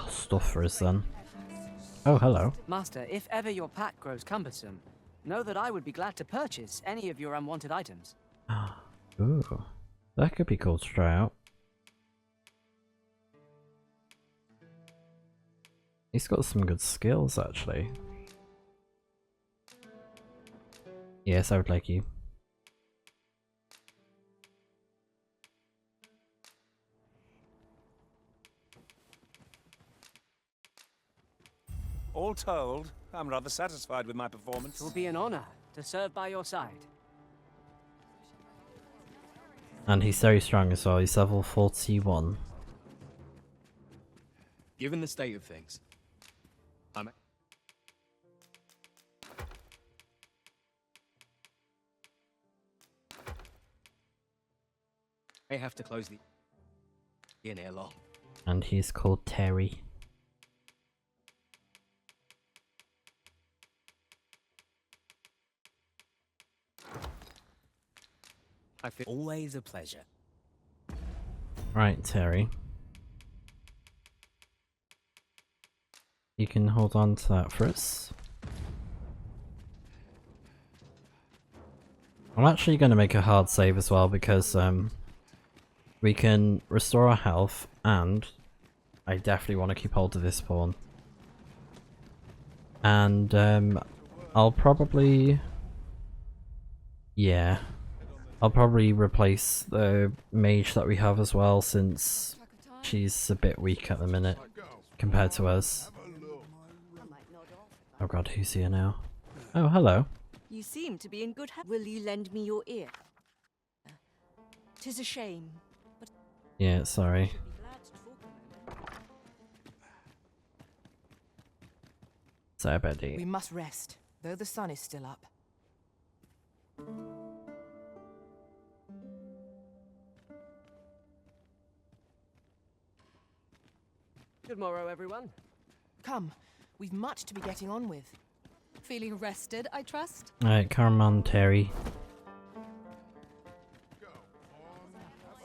stuff for us then. Oh, hello.
Master, if ever your pack grows cumbersome, know that I would be glad to purchase any of your unwanted items.
Ooh, that could be cool to try out. He's got some good skills, actually. Yes, I would like you.
All told, I'm rather satisfied with my performance.
It will be an honor, to serve by your side.
And he's very strong as well, he's level 41.
Given the state of things, I have to close the inn ere long.
And he's called Terry.
I feel always a pleasure.
Right, Terry. You can hold on to that for us. I'm actually going to make a hard save as well because we can restore our health and I definitely want to keep hold of this pawn. And I'll probably... yeah. I'll probably replace the mage that we have as well since she's a bit weak at the minute compared to us. Oh god, who's here now? Oh, hello.
You seem to be in good health. Will you lend me your ear? 'Tis a shame, but
Yeah, sorry. Sorry about that.
We must rest, though the sun is still up.
Good morrow, everyone.
Come, we've much to be getting on with.
Feeling rested, I trust?
Alright, come on, Terry.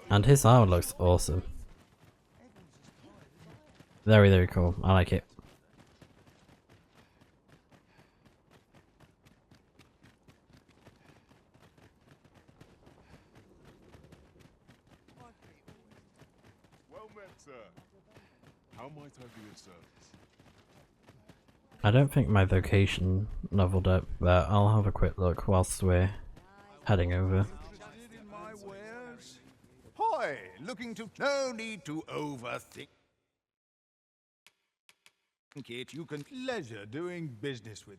And his armor looks awesome. Very, very cool. I like it.
Well met, sir. How might I be of service?
I don't think my vocation leveled up, but I'll have a quick look whilst we're heading over.
Hoy, looking to... No need to overthink it. You can pleasure doing business with...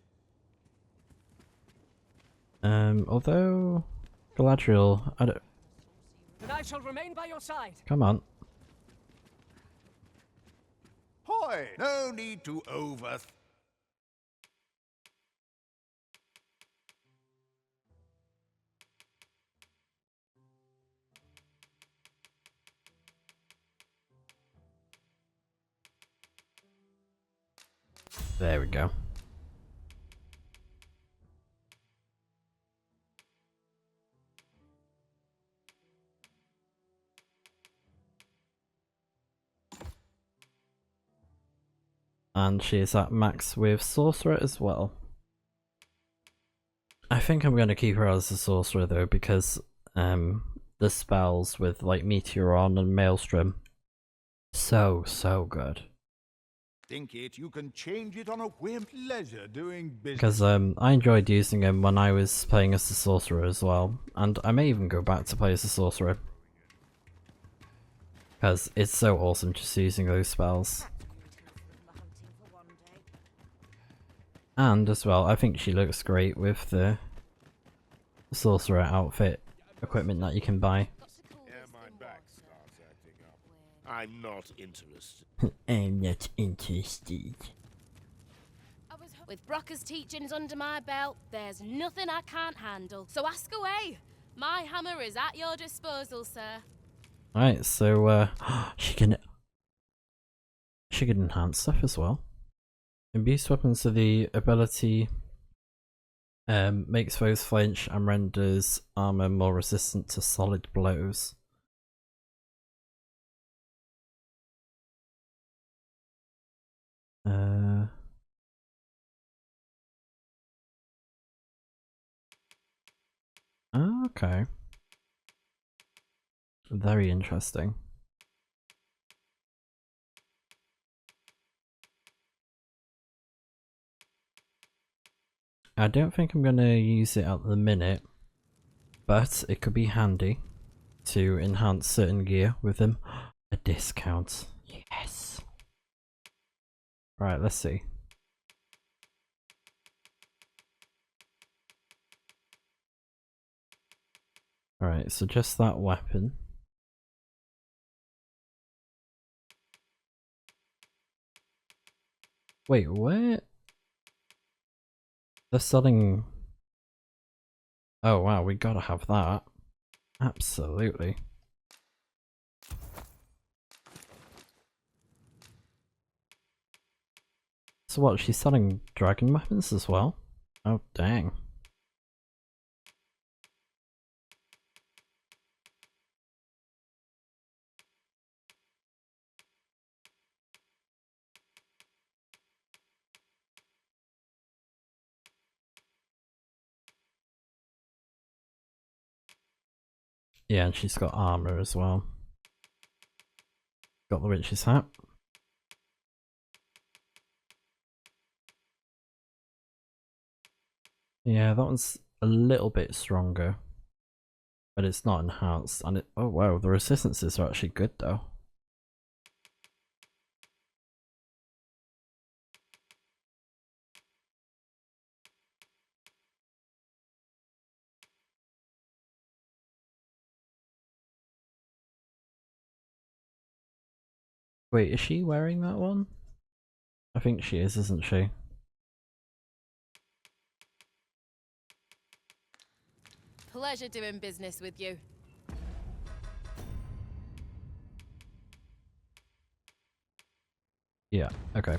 Although... Galadriel, I don't...
And I shall remain by your side.
Come on.
Hoy, no need to overthink.
There we go. And she is at max with Sorcerer as well. I think I'm going to keep her as a Sorcerer though, because the spells with like Meteoron and Maelstrom, so good.
Think it, you can change it on a whim. Pleasure doing business.
Because I enjoyed using him when I was playing as the Sorcerer as well, and I may even go back to play as the Sorcerer. Because it's so awesome just using those spells. And as well, I think she looks great with the Sorcerer outfit equipment that you can buy.
Yeah, my back starts acting up. I'm not interested.
I'm not interested.
With BROKKR''s teachings under my belt, there's nothing I can't handle. So ask away. My hammer is at your disposal, sir.
Alright, so she can enhance stuff as well. Imbues weapons to the ability makes foes flinch and renders armor more resistant to solid blows. Okay. Very interesting. I don't think I'm going to use it at the minute, but it could be handy to enhance certain gear with them. A discount. Yes. Right, let's see. Alright, so just that weapon. Wait, where? They're selling... Oh wow, we gotta have that. Absolutely. So what, she's selling dragon weapons as well? Oh dang. Yeah, and she's got armor as well. Got the witch's hat. Yeah, that one's a little bit stronger. But it's not enhanced. And it, oh wow, the resistances are actually good though. Wait, is she wearing that one? I think she is, isn't she?
Pleasure doing business with you.
Yeah, okay.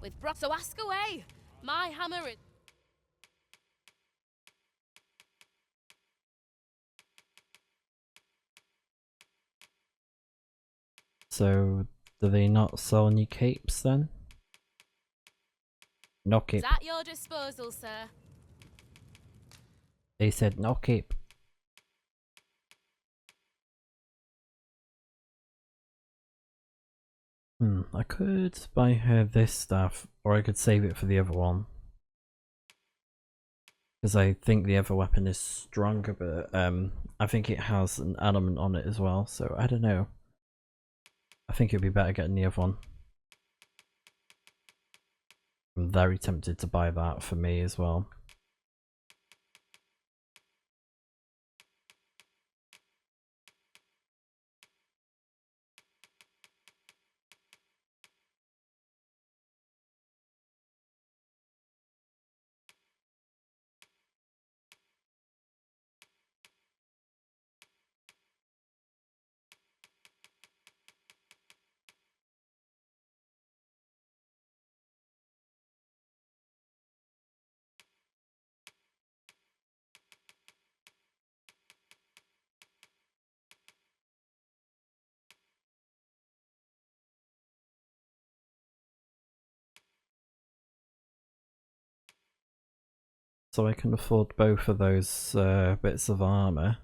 With Brock, so ask away. My hammer is...
So, do they not sell any capes then? No cape.
Is at your disposal, sir.
They said no cape. I could buy her this stuff, or I could save it for the other one. Because I think the other weapon is stronger, but I think it has an element on it as well, so I don't know. I think it'd be better getting the other one. I'm very tempted to buy that for me as well. So I can afford both of those bits of armor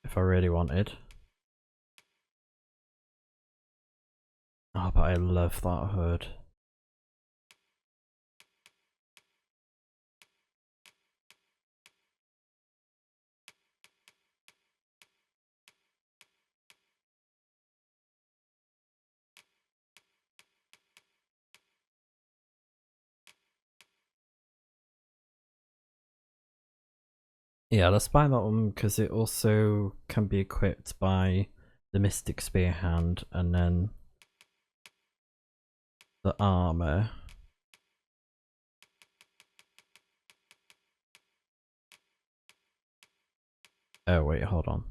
if I really wanted. Oh, but I love that hood. Yeah, let's buy that one because it also can be equipped by the Mystic Spear Hand and then the armor. Oh wait, hold on.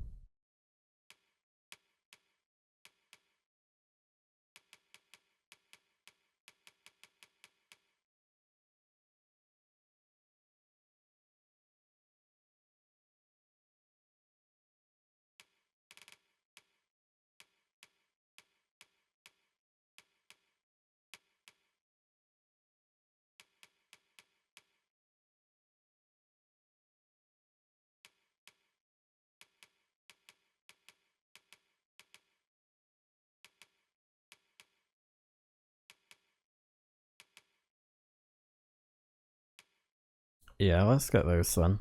Yeah, let's get those then.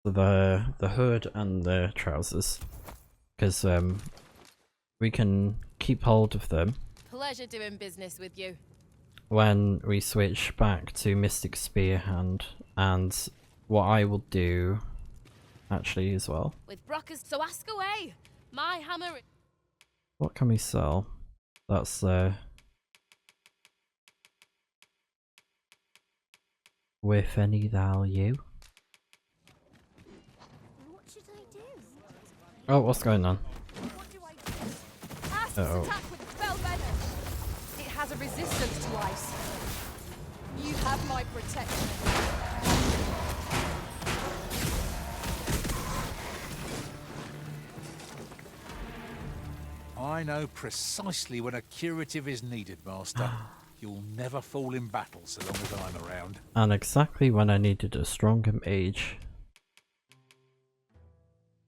So the hood and the trousers, because we can keep hold of them
Pleasure doing business with you.
when we switch back to Mystic Spear Hand. And what I will do actually, as well.
With BROKKR''S, so ask away. My hammer.
What can we sell? That's with any value.
What should I do?
Oh, what's going on?
Asks
Uh-oh.
attack with spell venom. It has a resistance to ice. You have my protection.
I know precisely when a curative is needed, Master. You'll never fall in battle so long as I'm around.
And exactly when I needed a stronger mage.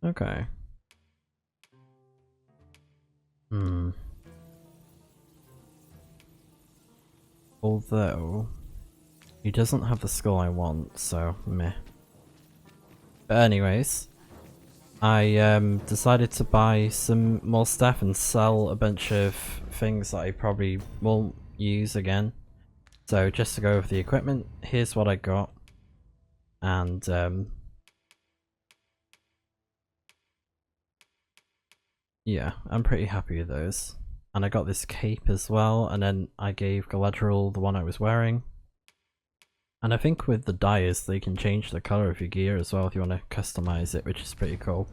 Okay. Although, he doesn't have the skill I want, so meh. But anyways, I decided to buy some more stuff and sell a bunch of things that I probably won't use again. So just to go over the equipment, here's what I got. And yeah, I'm pretty happy with those. And I got this cape as well, and then I gave Galadriel the one I was wearing. And I think with the dyes, they can change the colour of your gear as well if you want to customise it, which is pretty cool.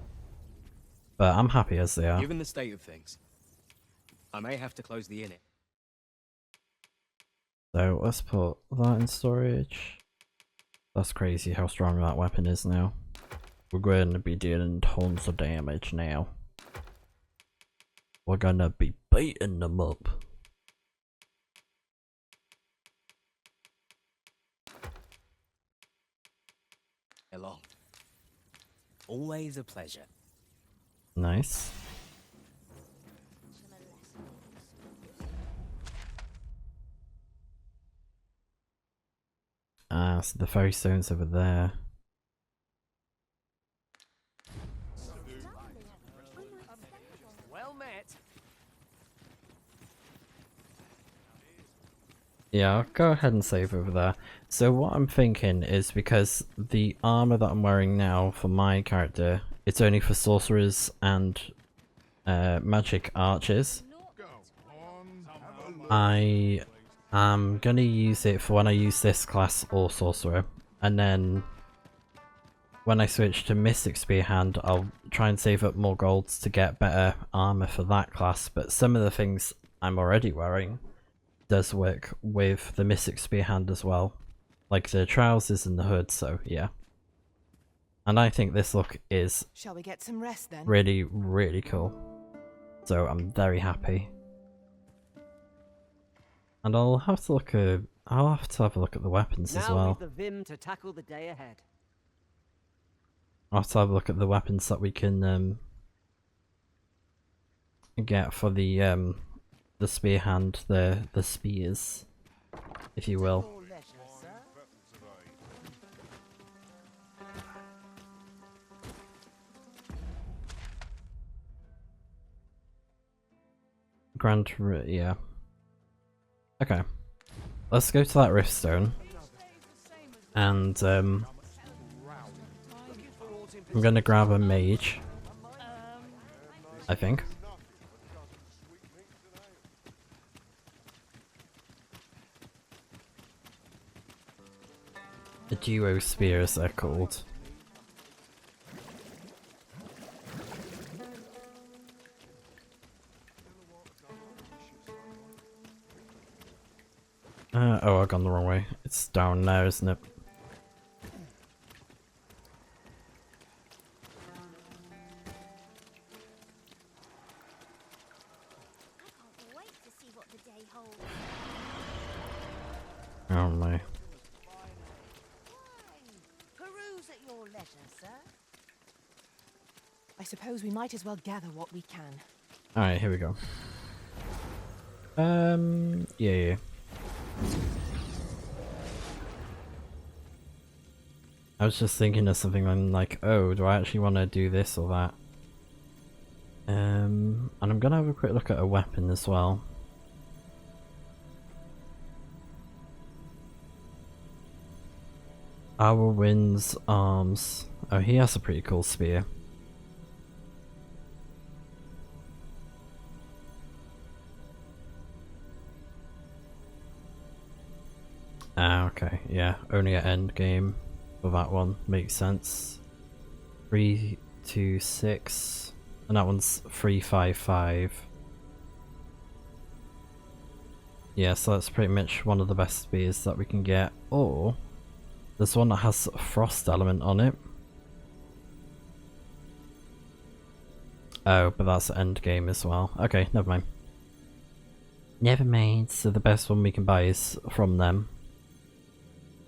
But I'm happy as they are.
Given the state of things, I may have to close the inn.
So let's put that in storage. That's crazy how strong that weapon is now. We're going to be dealing tons of damage now. We're gonna be beating them up.
Along. Always a pleasure.
Nice. Ah, so the fairy stone's over there.
Well met.
Yeah, I'll go ahead and save over there. So what I'm thinking is, because the armor that I'm wearing now for my character, it's only for sorcerers and magic archers. I am gonna use it for when I use this class or sorcerer, and then when I switch to Mystic Spearhand, I'll try and save up more golds to get better armor for that class. But some of the things I'm already wearing does work with the Mystic Spearhand as well, like the trousers and the hood. So yeah, and I think this look is
Shall we get some rest then?
really, really cool. So I'm very happy. And I'll have to look at have a look at the weapons as
Now
well.
we've the vim to tackle the day ahead.
I'll have to have a look at the weapons that we can get for the spearhand, the spears, if you will. Yeah. Okay. Let's go to that Riftstone. And I'm gonna grab a mage, I think. The duo spears, they're called. Oh, I've gone the wrong way. It's down there, isn't it? Oh my.
Peruse at your leisure, sir.
I suppose we might as well gather what we can.
Alright, here we go. Yeah. I was just thinking of something. I'm like, oh, do I actually want to do this or that? And I'm gonna have a quick look at a weapon as well. Wind's arms. Oh, he has a pretty cool spear. Ah, okay, yeah, only at end game for that one, makes sense. 326, and that one's 355. Yeah, so that's pretty much one of the best spears that we can get. Or there's one that has a frost element on it. Oh, but that's end game as well. Okay, never mind. Never mind. So the best one we can buy is from them.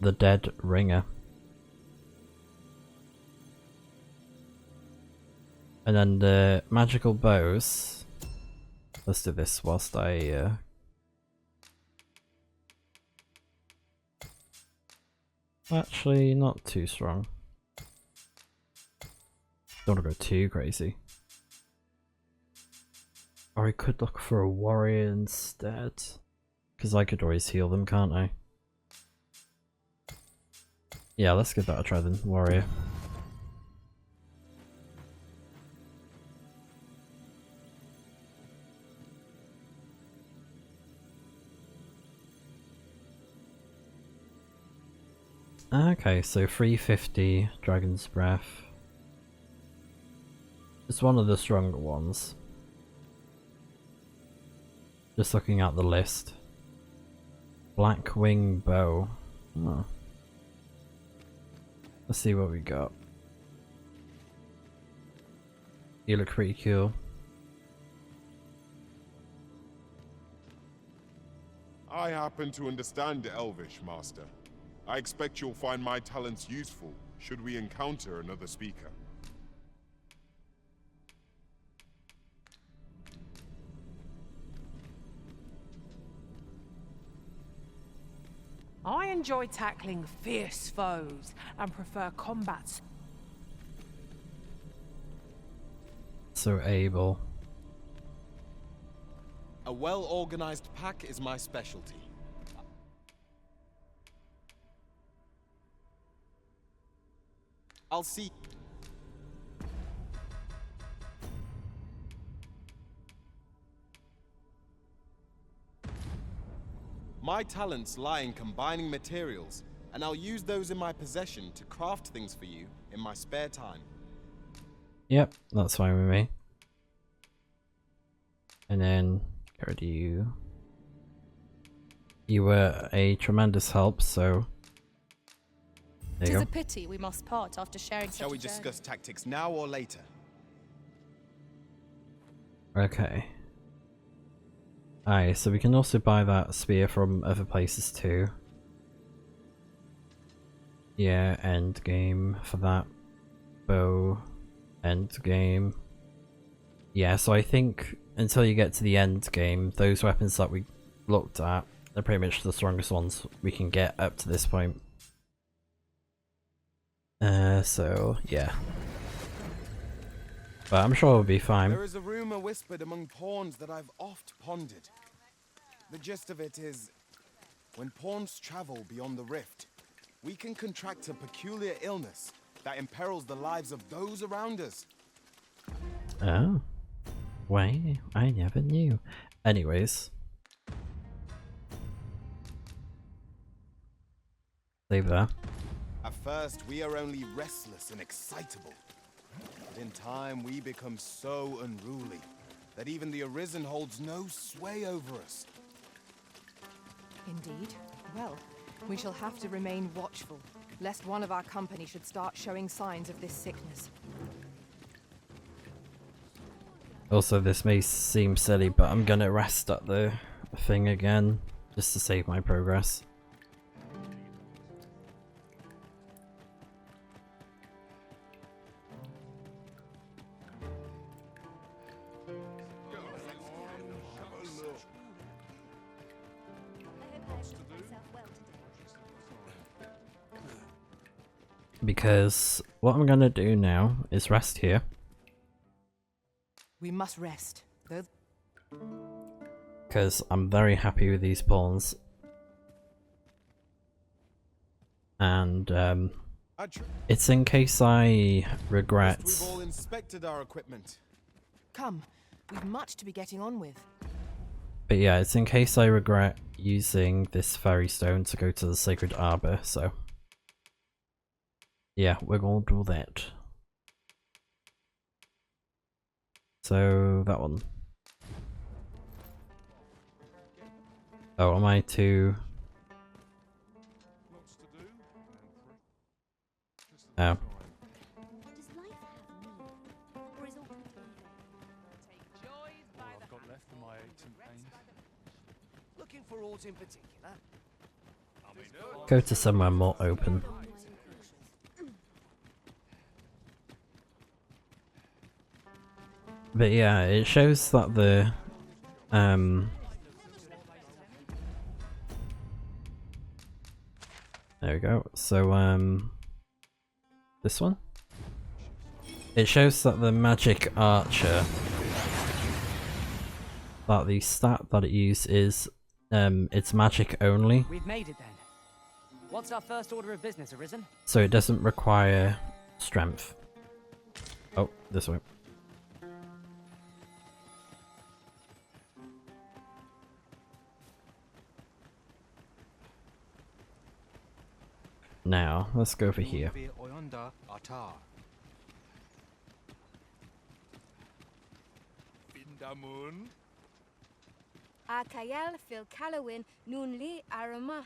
The Dead Ringer. And then the magical bows. Let's do this whilst I actually not too strong. Don't want to go too crazy. Or I could look for a warrior instead. Because I could always heal them, can't I? Yeah, let's give that a try then, warrior. Okay, so 350 Dragon's Breath. It's one of the stronger ones. Just looking at the list. Blackwing Bow. Oh. Let's see what we got. You look pretty cool.
I happen to understand Elvish, Master. I expect you'll find my talents useful should we encounter another speaker.
I enjoy tackling fierce foes and prefer combats.
So able.
A well-organized pack is my specialty. I'll see. My talents lie in combining materials, and I'll use those in my possession to craft things for you in my spare time.
Yep, that's fine with me. And then get rid of you. You were a tremendous help, so there you
Tis
go.
a pity we must part after sharing such
Shall we
a journey.
discuss tactics now or later?
Okay. Aye, so we can also buy that spear from other places too. Yeah, end game for that. Bow, end game. Yeah, so I think until you get to the end game, those weapons that we looked at, they're pretty much the strongest ones we can get up to this point. So yeah. But I'm sure it'll be fine.
There is a rumor whispered among pawns that I've oft pondered. The gist of it is, when pawns travel beyond the rift, we can contract a peculiar illness that imperils the lives of those around us.
Oh. Wait, I never knew. Anyways. Leave that.
At first, we are only restless and excitable. But in time, we become so unruly that even the Arisen holds no sway over us.
Indeed. Well, we shall have to remain watchful, lest one of our company should start showing signs of this sickness.
Also, this may seem silly, but I'm gonna rest at the thing again, just to save my progress. Because what I'm gonna do now is rest here.
We must rest, though.
Because I'm very happy with these pawns. and it's in case I regret.
We've all inspected our equipment.
Come, we've much to be getting on with.
But yeah, it's in case I regret using this fairy stone to go to the Sacred Arbor, so yeah, we're gonna do that. So that one. Oh, am I too? Oh.
Looking for aught in particular?
Go to somewhere more open. But yeah, it shows that the there we go. So this one? It shows that the magic archer, that the stat that it uses is it's magic only.
We've made it then. What's our first order of business, Arisen?
So it doesn't require strength. Oh, this way. Now, let's go over here.
Akayel fil Kalawin nun li arama.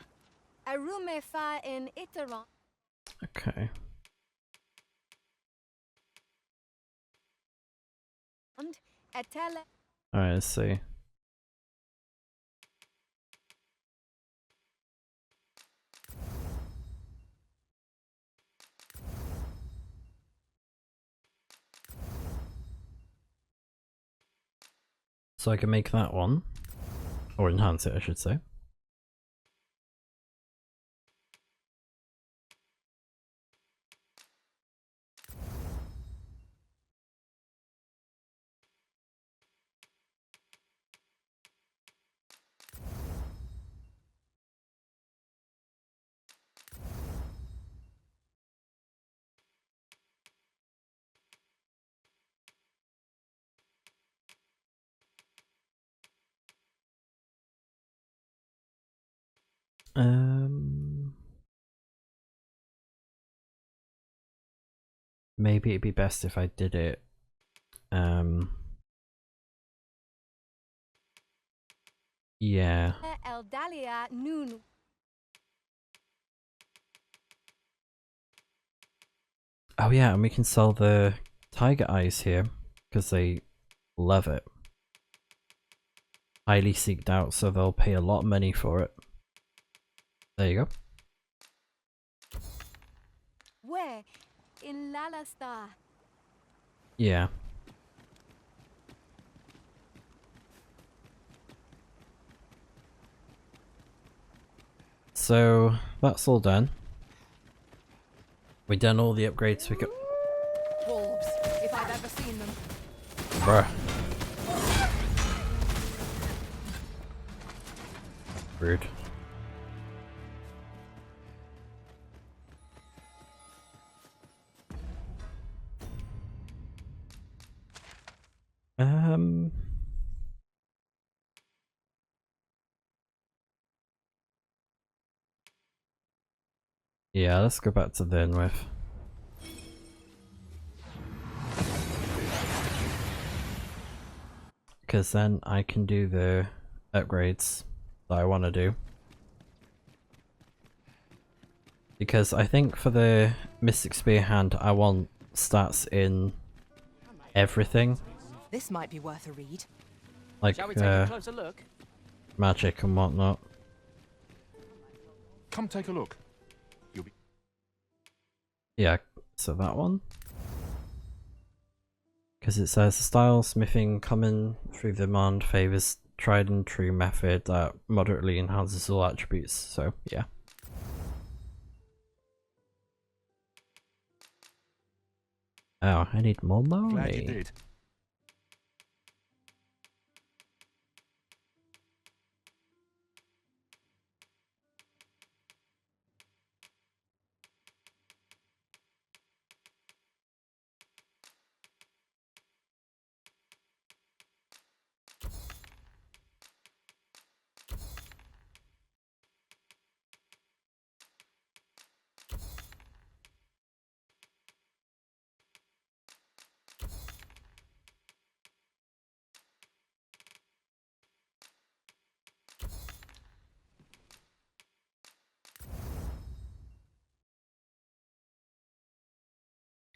Arume fa in iteron.
Okay.
And etele.
Alright, let's see. So I can make that one. Or enhance it, I should say. Maybe it'd be best if I did it. Yeah.
Eldalia nun.
Oh yeah, and we can sell the tiger eyes here because they love it. Highly seeked out, so they'll pay a lot of money for it. There you go.
Where? In Lalasta.
Yeah. So that's all done. We done all the upgrades we could.
Wolves, if I've ever seen them.
Bruh. Rude. Yeah, let's go back to the Inwith. Because then I can do the upgrades that I want to do. Because I think for the Mystic Spear Hand, I want stats in everything.
This might be worth a read.
Like,
shall we take a closer look?
magic and whatnot.
Come take a look. You'll be.
Yeah, so that one. Because it says style smithing common through the demand favors tried and true method that moderately enhances all attributes, so yeah. Oh, I need more money.
Glad you did.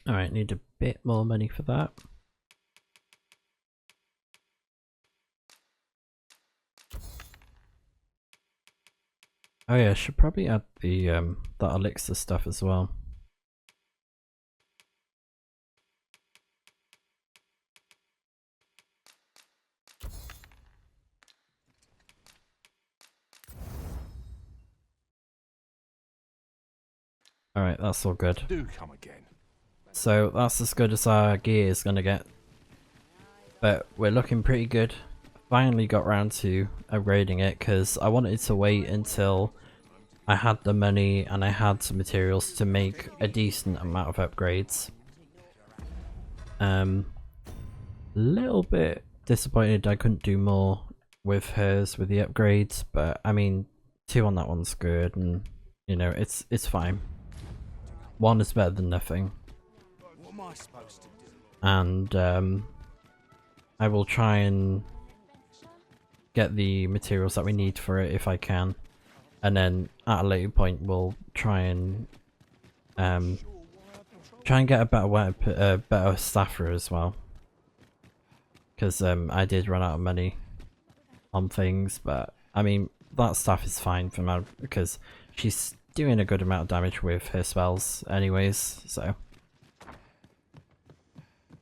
Alright, need a bit more money for that. Oh yeah, I should probably add the that elixir stuff as well. Alright, that's all good.
Do come again.
So that's as good as our gear is gonna get. But we're looking pretty good. Finally got round to upgrading it because I wanted to wait until I had the money and I had some materials to make a decent amount of upgrades. Little bit disappointed I couldn't do more with hers with the upgrades, but I mean 2 on that one's good, and you know it's fine. 1 is better than nothing.
What am I supposed to do?
And I will try and get the materials that we need for it if I can, and then at a later point we'll try and get a better staffer as well, because I did run out of money on things, but I mean that staff is fine for now because she's doing a good amount of damage with her spells anyways, so.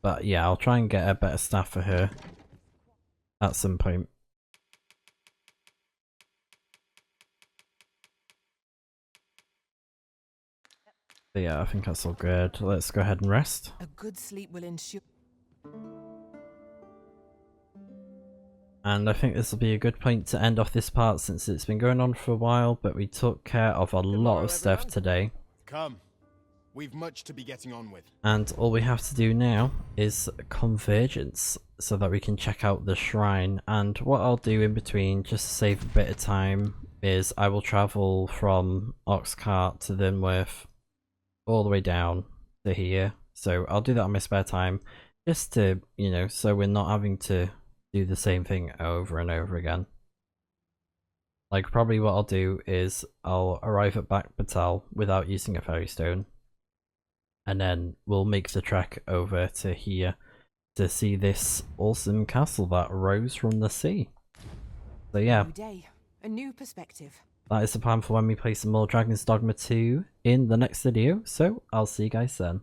But yeah, I'll try and get a better staff for her at some point. But yeah, I think that's all good. Let's go ahead and rest.
A good sleep will ensure.
And I think this will be a good point to end off this part since it's been going on for a while, but we took care of a lot of stuff today.
Come. We've much to be getting on with.
And all we have to do now is convergence so that we can check out the shrine. And what I'll do in between, just to save a bit of time, is I will travel from Oxcart to Linworth all the way down to here. So I'll do that on my spare time just to, you know, so we're not having to do the same thing over and over again. Like probably what I'll do is I'll arrive at Back Batal without using a fairy stone. And then we'll make the trek over to here to see this awesome castle that rose from the sea. So yeah,
New day, a new perspective.
that is the plan for when we play some more Dragon's Dogma 2 in the next video. So I'll see you guys then.